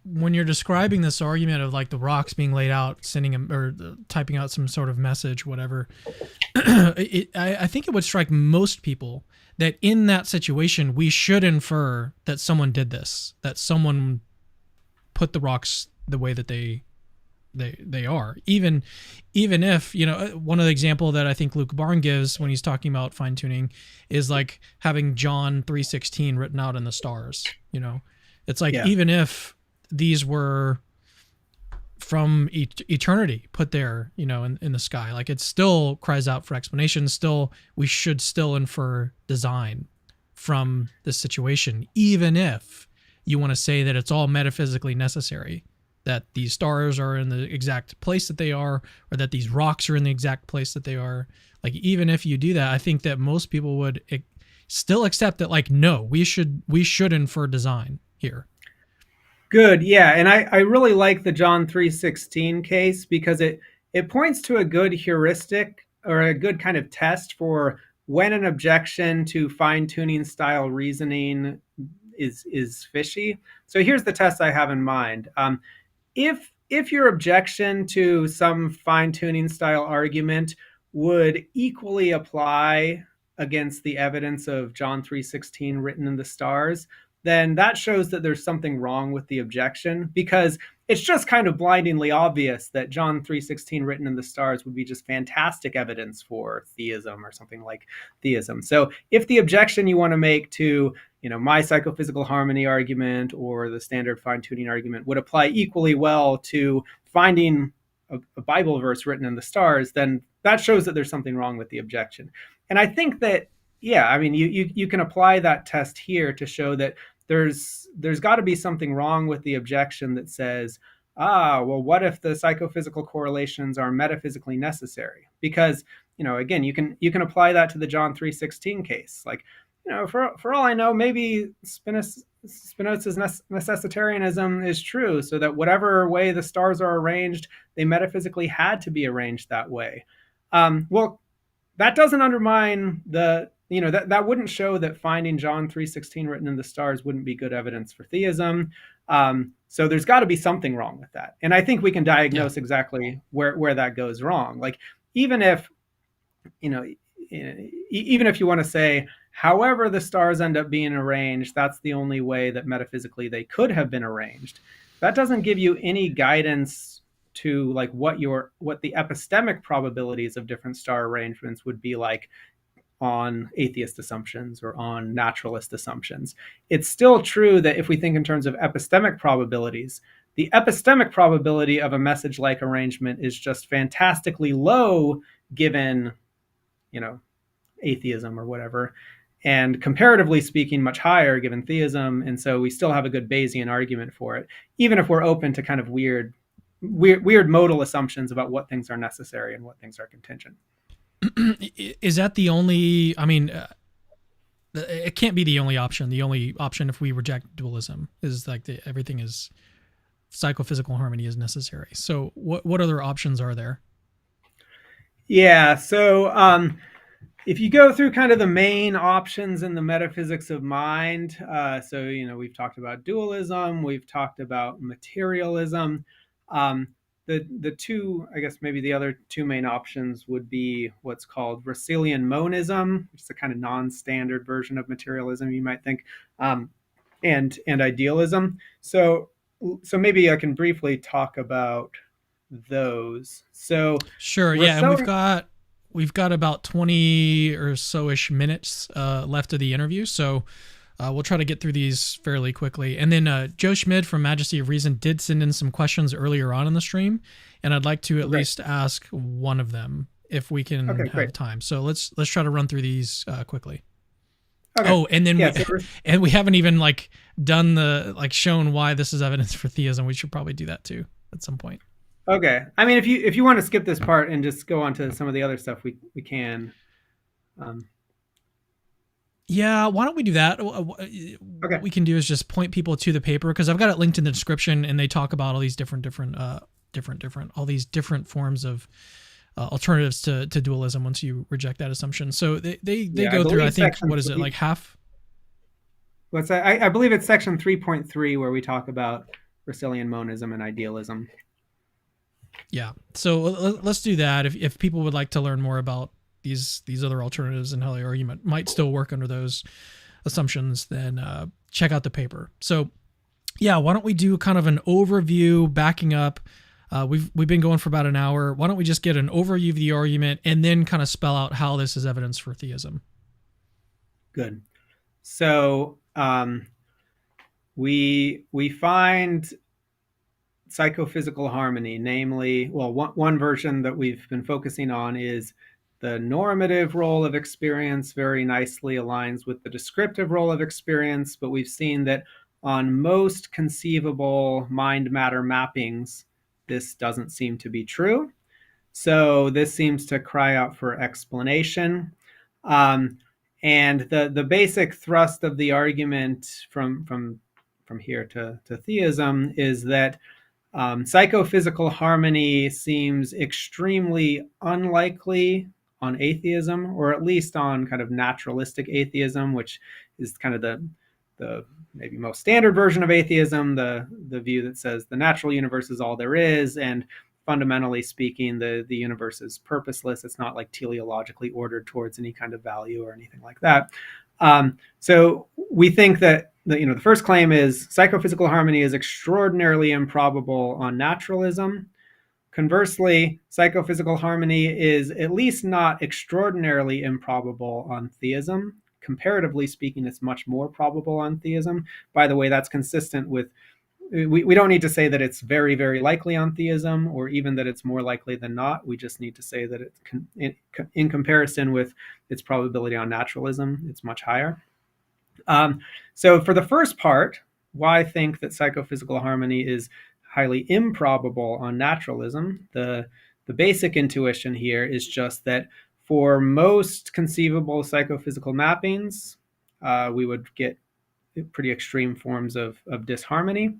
when you're describing this argument of like the rocks being laid out, sending them or typing out some sort of message, whatever, I think it would strike most people that in that situation, we should infer that someone did this, that someone put the rocks the way that they are. Even if, one of the example that I think Luke Barn gives when he's talking about fine tuning is like having John 3:16 written out in the stars. It's like, even if these were from eternity put there, in the sky, like it still cries out for explanation. Still, we should still infer design from this situation, even if you want to say that it's all metaphysically necessary, that these stars are in the exact place that they are, or that these rocks are in the exact place that they are. Like, even if you do that, I think that most people would still accept that, like, no, we should infer design here. Good, yeah, and I really like the John 3:16 case because it points to a good heuristic or a good kind of test for when an objection to fine tuning style reasoning is fishy. So here's the test I have in mind. If your objection to some fine tuning style argument would equally apply against the evidence of John 3:16 written in the stars, then that shows that there's something wrong with the objection, because it's just kind of blindingly obvious that John 3:16 written in the stars would be just fantastic evidence for theism or something like theism. So if the objection you want to make to my psychophysical harmony argument or the standard fine tuning argument would apply equally well to finding a Bible verse written in the stars, then that shows that there's something wrong with the objection. And I think that, yeah, I mean, you can apply that test here to show that there's got to be something wrong with the objection that says, well, what if the psychophysical correlations are metaphysically necessary? Because, again, you can apply that to the John 3:16 case. Like, for all I know, maybe Spinoza's necessitarianism is true, so that whatever way the stars are arranged, they metaphysically had to be arranged that way. Well, that doesn't undermine that wouldn't show that finding John 3:16 written in the stars wouldn't be good evidence for theism. So there's got to be something wrong with that, and I think we can diagnose exactly where that goes wrong. Like, even if even if you want to say, however the stars end up being arranged, that's the only way that metaphysically they could have been arranged. That doesn't give you any guidance to like what the epistemic probabilities of different star arrangements would be like on atheist assumptions or on naturalist assumptions. It's still true that if we think in terms of epistemic probabilities, the epistemic probability of a message-like arrangement is just fantastically low given, atheism or whatever, and comparatively speaking, much higher given theism. And so we still have a good Bayesian argument for it, even if we're open to kind of weird modal assumptions about what things are necessary and what things are contingent. Is that the only? I mean, it can't be the only option. The only option if we reject dualism is like everything is psychophysical harmony is necessary. So what other options are there? Yeah. So if you go through kind of the main options in the metaphysics of mind, so we've talked about dualism, we've talked about materialism. The two, I guess maybe the other two main options would be what's called Russellian monism, which is a kind of non-standard version of materialism, you might think, and idealism. So maybe I can briefly talk about those. So sure, yeah, and we've got about 20 or so-ish minutes left of the interview, so we'll try to get through these fairly quickly. And then Joe Schmid from Majesty of Reason did send in some questions earlier on in the stream, and I'd like to at least ask one of them if we can have time. So let's try to run through these quickly. Okay. Oh, and then we haven't even done shown why this is evidence for theism. We should probably do that too at some point. Okay. I mean, if you want to skip this part and just go on to some of the other stuff, we can. Yeah, why don't we do that? What we can do is just point people to the paper, because I've got it linked in the description, and they talk about all these different all these different forms of alternatives to dualism once you reject that assumption. So they go through, I think, what is it, like half? What's that? I believe it's section 3.3 where we talk about Russellian monism and idealism. Yeah, so let's do that. If people would like to learn more about these other alternatives and how the argument might still work under those assumptions, then check out the paper. So yeah, why don't we do kind of an overview, backing up. We've been going for about an hour. Why don't we just get an overview of the argument and then kind of spell out how this is evidence for theism? Good. So we find psychophysical harmony, namely, well, one version that we've been focusing on is the normative role of experience very nicely aligns with the descriptive role of experience, but we've seen that on most conceivable mind-matter mappings, this doesn't seem to be true. So this seems to cry out for explanation. And the basic thrust of the argument from here to theism is that psychophysical harmony seems extremely unlikely on atheism, or at least on kind of naturalistic atheism, which is kind of the maybe most standard version of atheism, the view that says the natural universe is all there is, and fundamentally speaking, the universe is purposeless. It's not like teleologically ordered towards any kind of value or anything like that. So we think that the first claim is psychophysical harmony is extraordinarily improbable on naturalism. Conversely, psychophysical harmony is at least not extraordinarily improbable on theism. Comparatively speaking, it's much more probable on theism. By the way, that's consistent with we don't need to say that it's very, very likely on theism, or even that it's more likely than not. We just need to say that in comparison with its probability on naturalism, it's much higher. So for the first part, why think that psychophysical harmony is highly improbable on naturalism? The basic intuition here is just that for most conceivable psychophysical mappings, we would get pretty extreme forms of disharmony.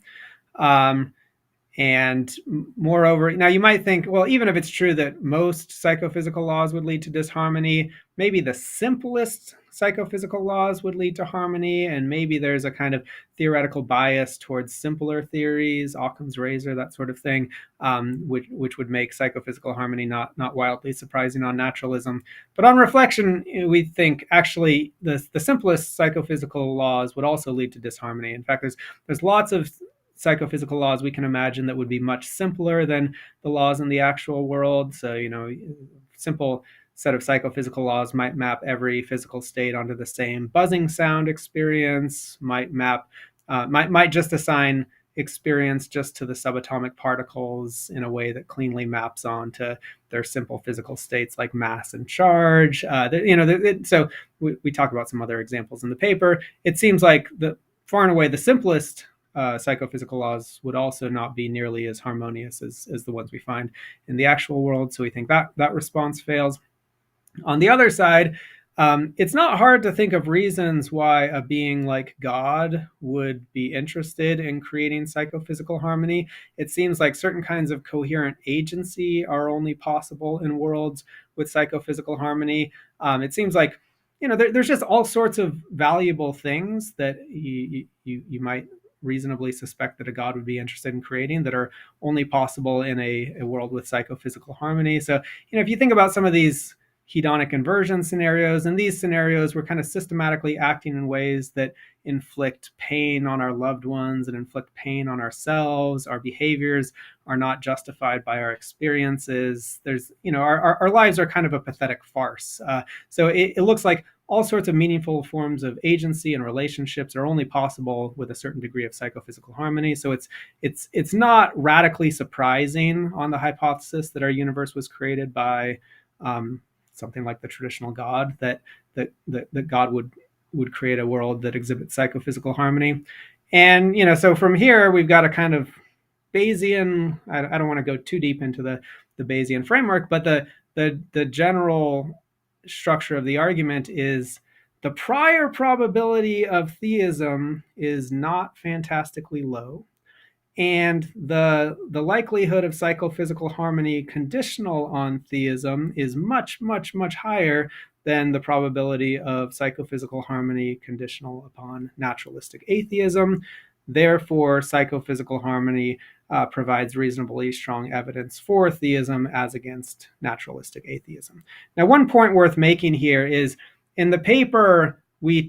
And moreover, now you might think, well, even if it's true that most psychophysical laws would lead to disharmony, maybe the simplest psychophysical laws would lead to harmony, and maybe there's a kind of theoretical bias towards simpler theories, Occam's razor, that sort of thing, which would make psychophysical harmony not wildly surprising on naturalism. But on reflection, we think actually the simplest psychophysical laws would also lead to disharmony. In fact, there's lots of psychophysical laws we can imagine that would be much simpler than the laws in the actual world. So, simple set of psychophysical laws might map every physical state onto the same buzzing sound experience, might just assign experience just to the subatomic particles in a way that cleanly maps onto their simple physical states like mass and charge. So we talk about some other examples in the paper. It seems like far and away the simplest psychophysical laws would also not be nearly as harmonious as the ones we find in the actual world. So we think that response fails. On the other side, it's not hard to think of reasons why a being like God would be interested in creating psychophysical harmony. It seems like certain kinds of coherent agency are only possible in worlds with psychophysical harmony. It seems like there's just all sorts of valuable things that you might reasonably suspect that a God would be interested in creating that are only possible in a world with psychophysical harmony. So, if you think about some of these hedonic inversion scenarios, in these scenarios, we're kind of systematically acting in ways that inflict pain on our loved ones and inflict pain on ourselves. Our behaviors are not justified by our experiences. Our lives are kind of a pathetic farce. So it looks like all sorts of meaningful forms of agency and relationships are only possible with a certain degree of psychophysical harmony. So it's not radically surprising on the hypothesis that our universe was created by something like the traditional God, that God would create a world that exhibits psychophysical harmony. And so from here we've got a kind of Bayesian. I don't want to go too deep into the Bayesian framework, but the general structure of the argument is the prior probability of theism is not fantastically low, and the likelihood of psychophysical harmony conditional on theism is much, much, much higher than the probability of psychophysical harmony conditional upon naturalistic atheism. Therefore, psychophysical harmony provides reasonably strong evidence for theism as against naturalistic atheism. Now, one point worth making here is in the paper, we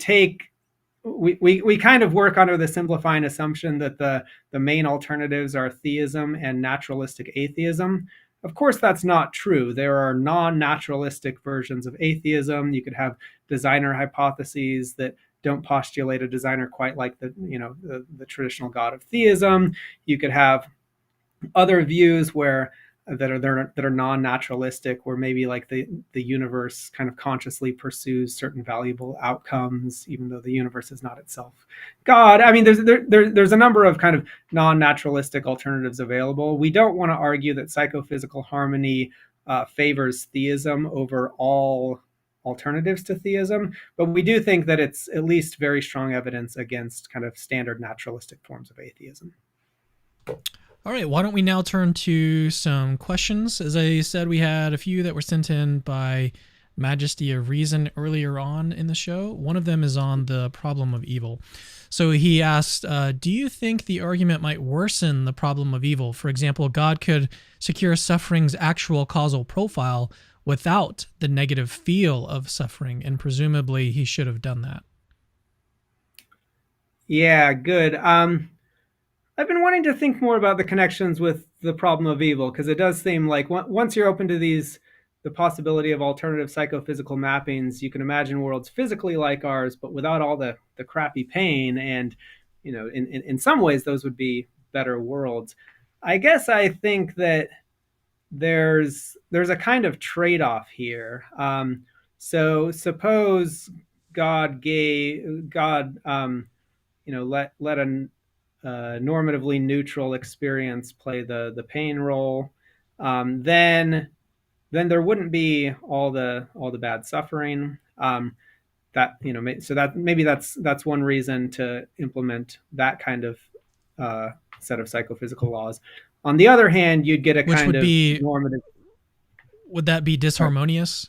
kind of work under the simplifying assumption that the main alternatives are theism and naturalistic atheism. Of course, that's not true. There are non-naturalistic versions of atheism. You could have designer hypotheses that don't postulate a designer quite like the traditional God of theism. You could have other views that are non-naturalistic, where maybe like the universe kind of consciously pursues certain valuable outcomes, even though the universe is not itself God. I mean, there's a number of kind of non-naturalistic alternatives available. We don't want to argue that psychophysical harmony favors theism over all alternatives to theism, but we do think that it's at least very strong evidence against kind of standard naturalistic forms of atheism. All right, why don't we now turn to some questions? As I said, we had a few that were sent in by Majesty of Reason earlier on in the show. One of them is on the problem of evil. So he asked, do you think the argument might worsen the problem of evil? For example, God could secure suffering's actual causal profile without the negative feel of suffering, and presumably he should have done that. Yeah, good. I've been wanting to think more about the connections with the problem of evil, because it does seem like once you're open to the possibility of alternative psychophysical mappings, you can imagine worlds physically like ours, but without all the crappy pain. And, in some ways, those would be better worlds. I guess I think that there's a kind of trade-off here. So suppose God let a normatively neutral experience play the pain role, then there wouldn't be all the bad suffering. So that maybe that's one reason to implement that kind of set of psychophysical laws. On the other hand, you'd get a Which kind would of be, normative. would that be disharmonious?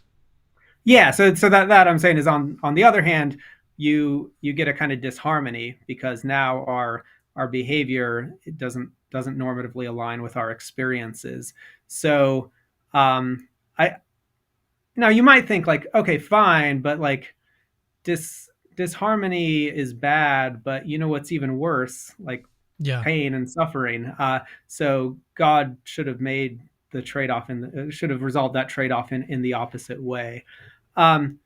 Yeah, so that I'm saying is on the other hand, you get a kind of disharmony, because now our behavior, it doesn't normatively align with our experiences. So I now you might think like, okay, fine, but like disharmony is bad, but you know what's even worse? Like Yeah. pain and suffering. So God should have made the trade-off should have resolved that trade-off in the opposite way. Um,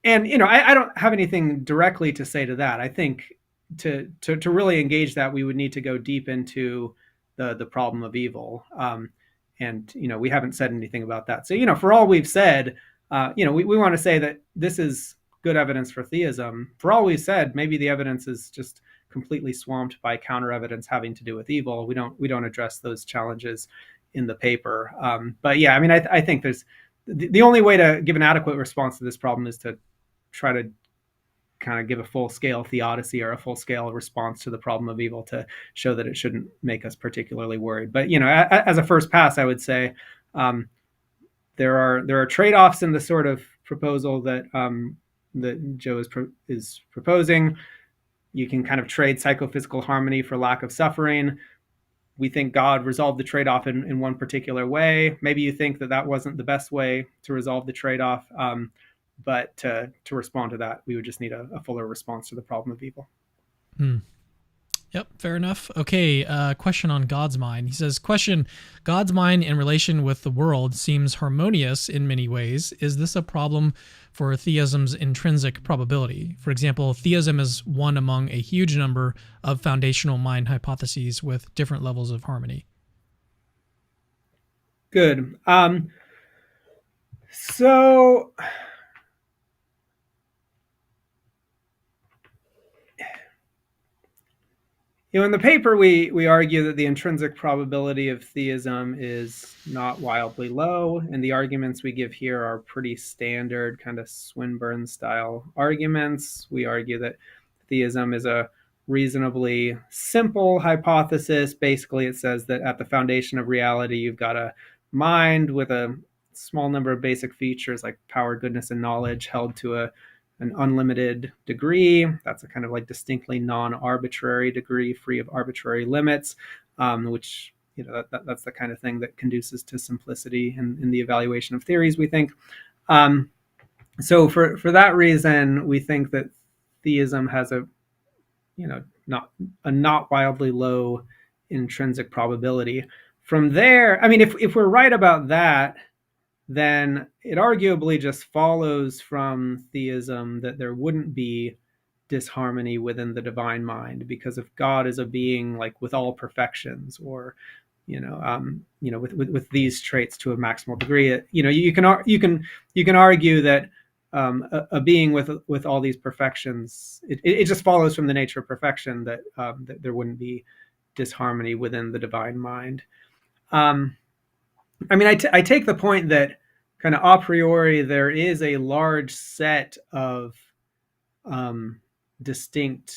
and I don't have anything directly to say to that. I think to really engage that, we would need to go deep into the problem of evil. And we haven't said anything about that. So for all we've said, we want to say that this is good evidence for theism. For all we've said, maybe the evidence is just completely swamped by counter evidence having to do with evil. We don't address those challenges in the paper. But yeah, I mean, I think there's the only way to give an adequate response to this problem is to try to kind of give a full-scale theodicy or a full-scale response to the problem of evil to show that it shouldn't make us particularly worried. But as a first pass, I would say there are trade-offs in the sort of proposal that that Joe is proposing. You can kind of trade psychophysical harmony for lack of suffering. We think God resolved the trade-off in one particular way. Maybe you think that wasn't the best way to resolve the trade-off. But to respond to that, we would just need a fuller response to the problem of evil. Yep, fair enough. Okay, question on God's mind. He says, question, God's mind in relation with the world seems harmonious in many ways. Is this a problem for theism's intrinsic probability? For example, theism is one among a huge number of foundational mind hypotheses with different levels of harmony. Good. So in the paper, we argue that the intrinsic probability of theism is not wildly low, and the arguments we give here are pretty standard kind of Swinburne-style arguments. We argue that theism is a reasonably simple hypothesis. Basically, it says that at the foundation of reality, you've got a mind with a small number of basic features like power, goodness, and knowledge held to an unlimited degree. That's a kind of like distinctly non-arbitrary degree, free of arbitrary limits, which that's the kind of thing that conduces to simplicity in the evaluation of theories, we think. So for that reason, we think that theism has a not wildly low intrinsic probability. From there, I mean, if we're right about that, then it arguably just follows from theism that there wouldn't be disharmony within the divine mind, because if God is a being like with all perfections, or with these traits to a maximal degree, you can argue that a being with all these perfections, it just follows from the nature of perfection that there wouldn't be disharmony within the divine mind. I mean, I take the point that kind of a priori there is a large set of distinct.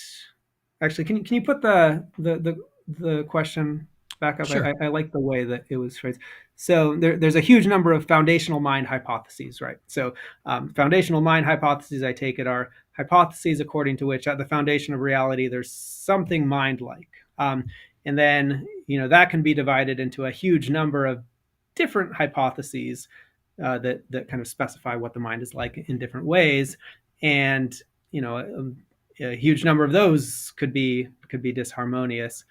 Actually, can you put the question back up? Sure. I like the way that it was phrased. So there's a huge number of foundational mind hypotheses, right? So foundational mind hypotheses, I take it, are hypotheses according to which at the foundation of reality there's something mind-like, and then that can be divided into a huge number of different hypotheses that kind of specify what the mind is like in different ways, and a huge number of those could be disharmonious.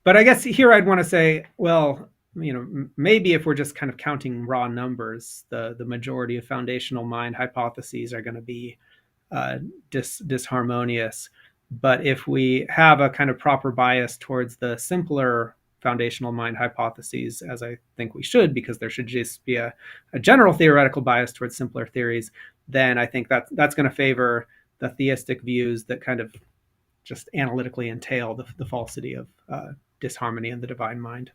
But I guess here I'd want to say, well, maybe if we're just kind of counting raw numbers, the majority of foundational mind hypotheses are going to be disharmonious. But if we have a kind of proper bias towards the simpler foundational mind hypotheses, as I think we should, because there should just be a general theoretical bias towards simpler theories, then I think that's going to favor the theistic views that kind of just analytically entail the falsity of disharmony in the divine mind.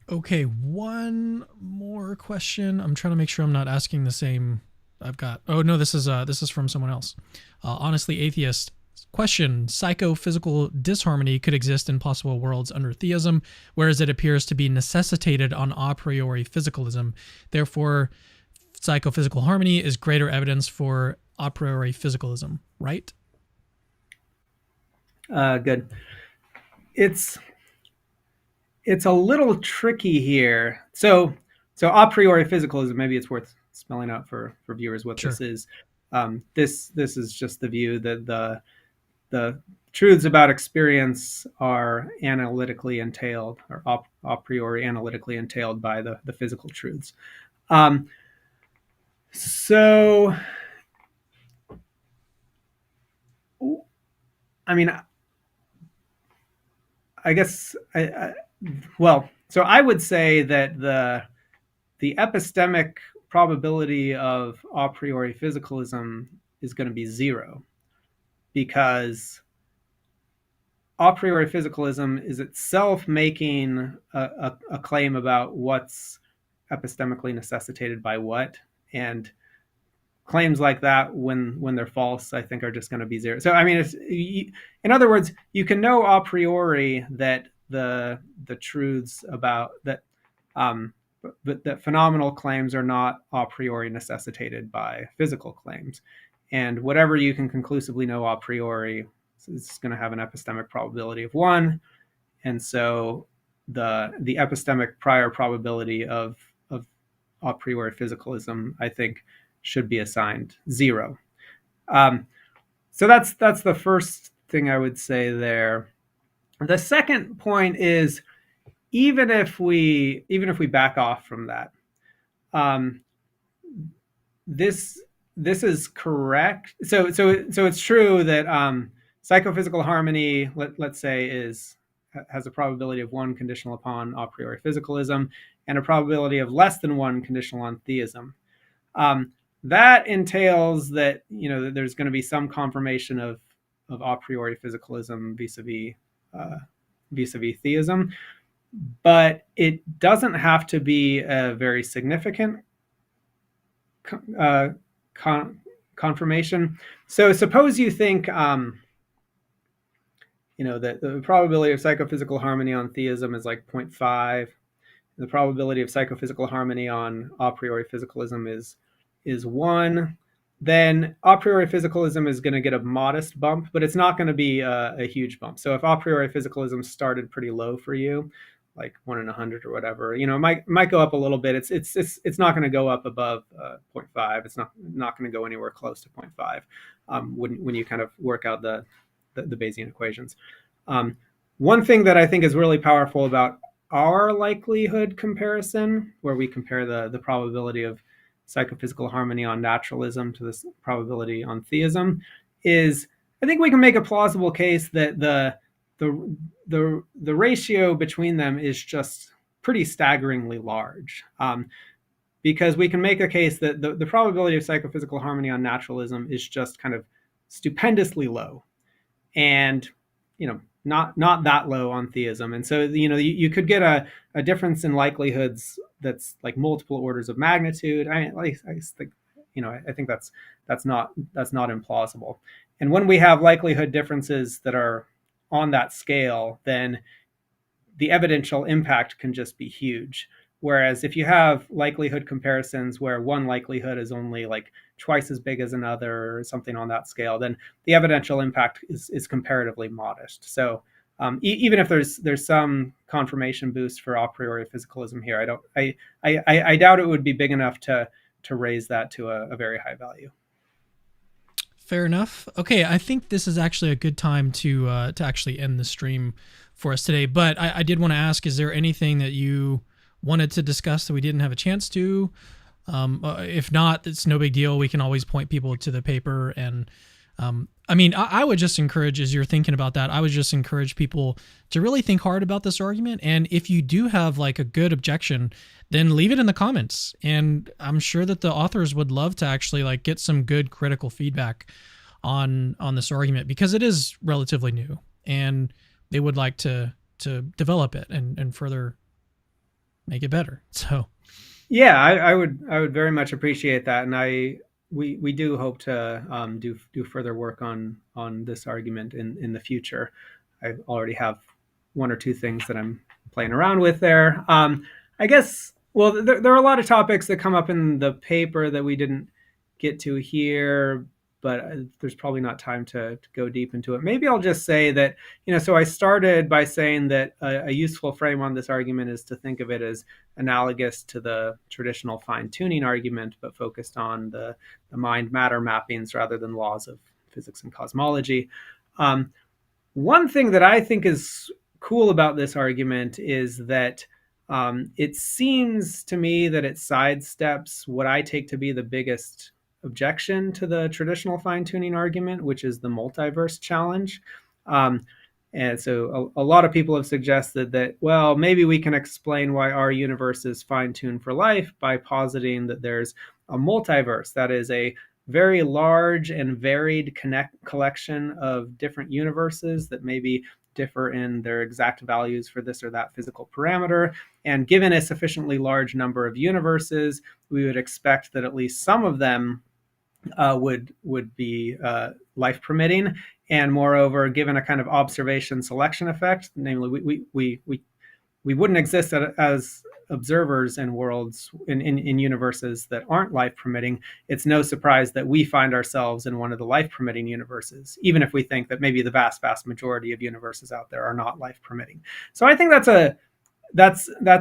Okay, one more question. I'm trying to make sure I'm not asking the same. I've got. Oh no, this is from someone else. Honestly, atheist. Question: Psychophysical disharmony could exist in possible worlds under theism, whereas it appears to be necessitated on a priori physicalism. Therefore, psychophysical harmony is greater evidence for a priori physicalism, right? Good. It's a little tricky here. So a priori physicalism, maybe it's worth spelling out for viewers what Sure. this is. This is just the view that the truths about experience are analytically entailed, or a priori analytically entailed by the physical truths. So, I mean, I guess so I would say that the epistemic probability of a priori physicalism is going to be 0, because a priori physicalism is itself making a claim about what's epistemically necessitated by what, and claims like that, when they're false, I think are just going to be 0. So I mean, in other words, you can know a priori that the truths about that, but that phenomenal claims are not a priori necessitated by physical claims, and whatever you can conclusively know a priori is going to have an epistemic probability of 1, and so the epistemic prior probability of a priori physicalism, I think, should be assigned 0. So that's the first thing I would say there. The second point is, even if we back off from that, this is correct. So it's true that psychophysical harmony, let's say, has a probability of 1 conditional upon a priori physicalism, and a probability of less than 1 conditional on theism. That entails that that there's going to be some confirmation of a priori physicalism vis-a-vis theism, but it doesn't have to be a very significant confirmation. So suppose you think that the probability of psychophysical harmony on theism is like 0.5. The probability of psychophysical harmony on a priori physicalism is 1. Then a priori physicalism is going to get a modest bump, but it's not going to be a huge bump. So if a priori physicalism started pretty low for you, like 1 in 100 or whatever, it might go up a little bit. It's not going to go up above 0.5. It's not going to go anywhere close to 0.5 when you kind of work out the Bayesian equations. One thing that I think is really powerful about our likelihood comparison, where we compare the probability of psychophysical harmony on naturalism to this probability on theism, is I think we can make a plausible case that the ratio between them is just pretty staggeringly large, because we can make a case that the probability of psychophysical harmony on naturalism is just kind of stupendously low, and not that low on theism. And so you could get a difference in likelihoods that's like multiple orders of magnitude. I think I think that's not implausible. And when we have likelihood differences that are on that scale, then the evidential impact can just be huge. Whereas if you have likelihood comparisons where one likelihood is only like twice as big as another or something on that scale, then the evidential impact is comparatively modest. So even if there's some confirmation boost for a priori physicalism here, I doubt it would be big enough to raise that to a very high value. Fair enough. Okay, I think this is actually a good time to actually end the stream for us today. But I did want to ask: is there anything that you wanted to discuss that we didn't have a chance to? If not, it's no big deal. We can always point people to the paper. And I mean, I would just encourage, as you're thinking about that, I would just encourage people to really think hard about this argument. And if you do have like a good objection, then leave it in the comments. And I'm sure that the authors would love to actually like get some good critical feedback on this argument, because it is relatively new and they would like to develop it and further make it better. So yeah, I would very much appreciate that. And we do hope to do further work on this argument in the future. I already have one or two things that I'm playing around with there. I guess, well, there are a lot of topics that come up in the paper that we didn't get to here, but there's probably not time to go deep into it. Maybe I'll just say that, so I started by saying that a useful frame on this argument is to think of it as analogous to the traditional fine-tuning argument, but focused on the mind-matter mappings rather than laws of physics and cosmology. One thing that I think is cool about this argument is that it seems to me that it sidesteps what I take to be the biggest objection to the traditional fine-tuning argument, which is the multiverse challenge. And so a lot of people have suggested that, well, maybe we can explain why our universe is fine-tuned for life by positing that there's a multiverse, that is a very large and varied collection of different universes that maybe differ in their exact values for this or that physical parameter. And given a sufficiently large number of universes, we would expect that at least some of them would be life permitting. And moreover, given a kind of observation selection effect, namely we wouldn't exist as observers in worlds in universes that aren't life permitting, it's no surprise that we find ourselves in one of the life permitting universes, even if we think that maybe the vast majority of universes out there are not life permitting. So I think that's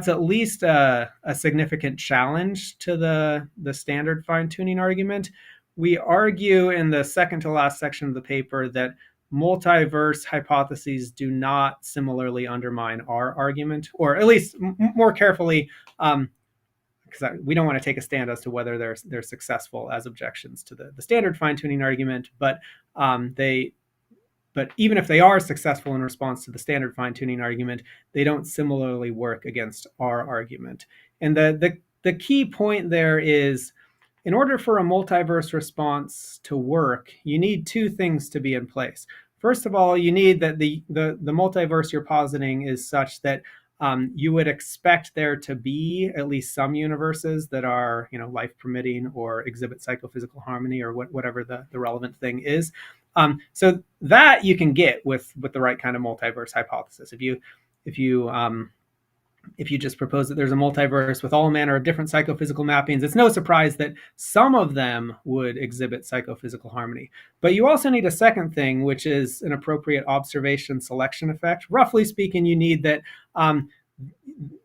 at least a significant challenge to the standard fine-tuning argument. We argue in the second to last section of the paper that multiverse hypotheses do not similarly undermine our argument, or at least more carefully, because we don't want to take a stand as to whether they're successful as objections to the standard fine-tuning argument, but even if they are successful in response to the standard fine-tuning argument, they don't similarly work against our argument. And the key point there is, in order for a multiverse response to work, you need two things to be in place. First of all, you need that the multiverse you're positing is such that you would expect there to be at least some universes that are, life permitting or exhibit psychophysical harmony, or whatever the relevant thing is. So that you can get with the right kind of multiverse hypothesis. If you just propose that there's a multiverse with all manner of different psychophysical mappings, it's no surprise that some of them would exhibit psychophysical harmony. But you also need a second thing, which is an appropriate observation selection effect. Roughly speaking, you need that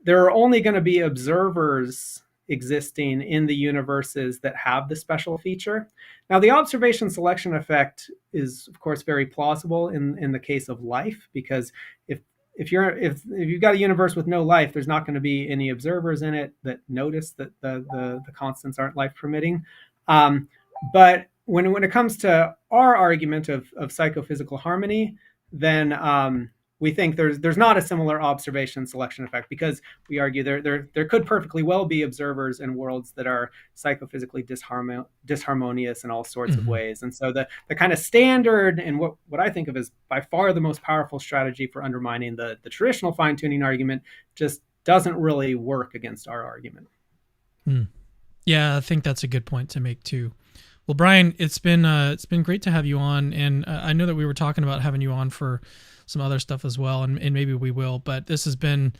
there are only going to be observers existing in the universes that have the special feature. Now, the observation selection effect is, of course, very plausible in the case of life, because if you've got a universe with no life, there's not going to be any observers in it that notice that the constants aren't life permitting. But when it comes to our argument of psychophysical harmony, then we think there's not a similar observation selection effect, because we argue there could perfectly well be observers in worlds that are psychophysically disharmonious in all sorts of ways. And so the kind of standard, and what I think of as by far the most powerful strategy for undermining the traditional fine-tuning argument just doesn't really work against our argument. Yeah, I think that's a good point to make too. Well, Brian, it's been great to have you on, and I know that we were talking about having you on for some other stuff as well, and maybe we will. But it's been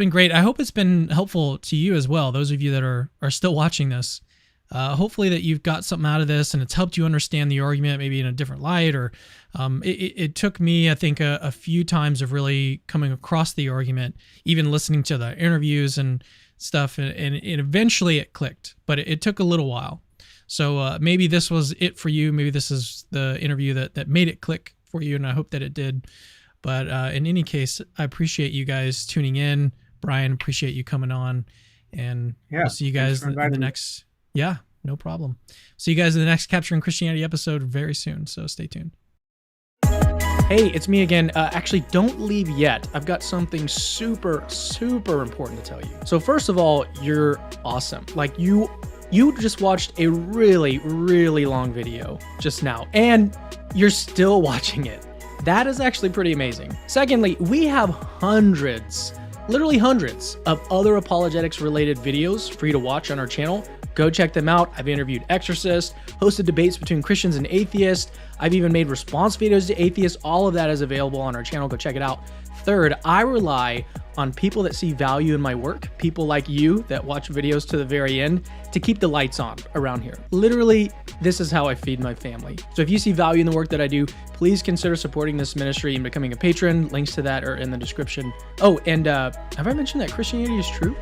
great. I hope it's been helpful to you as well. Those of you that are still watching this, hopefully that you've got something out of this, and it's helped you understand the argument maybe in a different light. Or it took me, I think, a few times of really coming across the argument, even listening to the interviews and stuff, and eventually it clicked. But it took a little while. So maybe this was it for you. Maybe this is the interview that made it click for you, and I hope that it did. But in any case, I appreciate you guys tuning in. Brian, appreciate you coming on. And we'll see you guys in the next... Yeah, no problem. See you guys in the next Capturing Christianity episode very soon, so stay tuned. Hey, it's me again. Actually, don't leave yet. I've got something super, super important to tell you. So first of all, you're awesome. Like you just watched a really, really long video just now, and you're still watching it. That is actually pretty amazing. Secondly, we have hundreds, literally hundreds of other apologetics related videos for you to watch on our channel. Go check them out. I've interviewed exorcists, hosted debates between Christians and atheists. I've even made response videos to atheists. All of that is available on our channel. Go check it out. Third, I rely on people that see value in my work, people like you that watch videos to the very end, to keep the lights on around here. Literally, this is how I feed my family. So if you see value in the work that I do, please consider supporting this ministry and becoming a patron. Links to that are in the description. Oh, and have I mentioned that Christianity is true?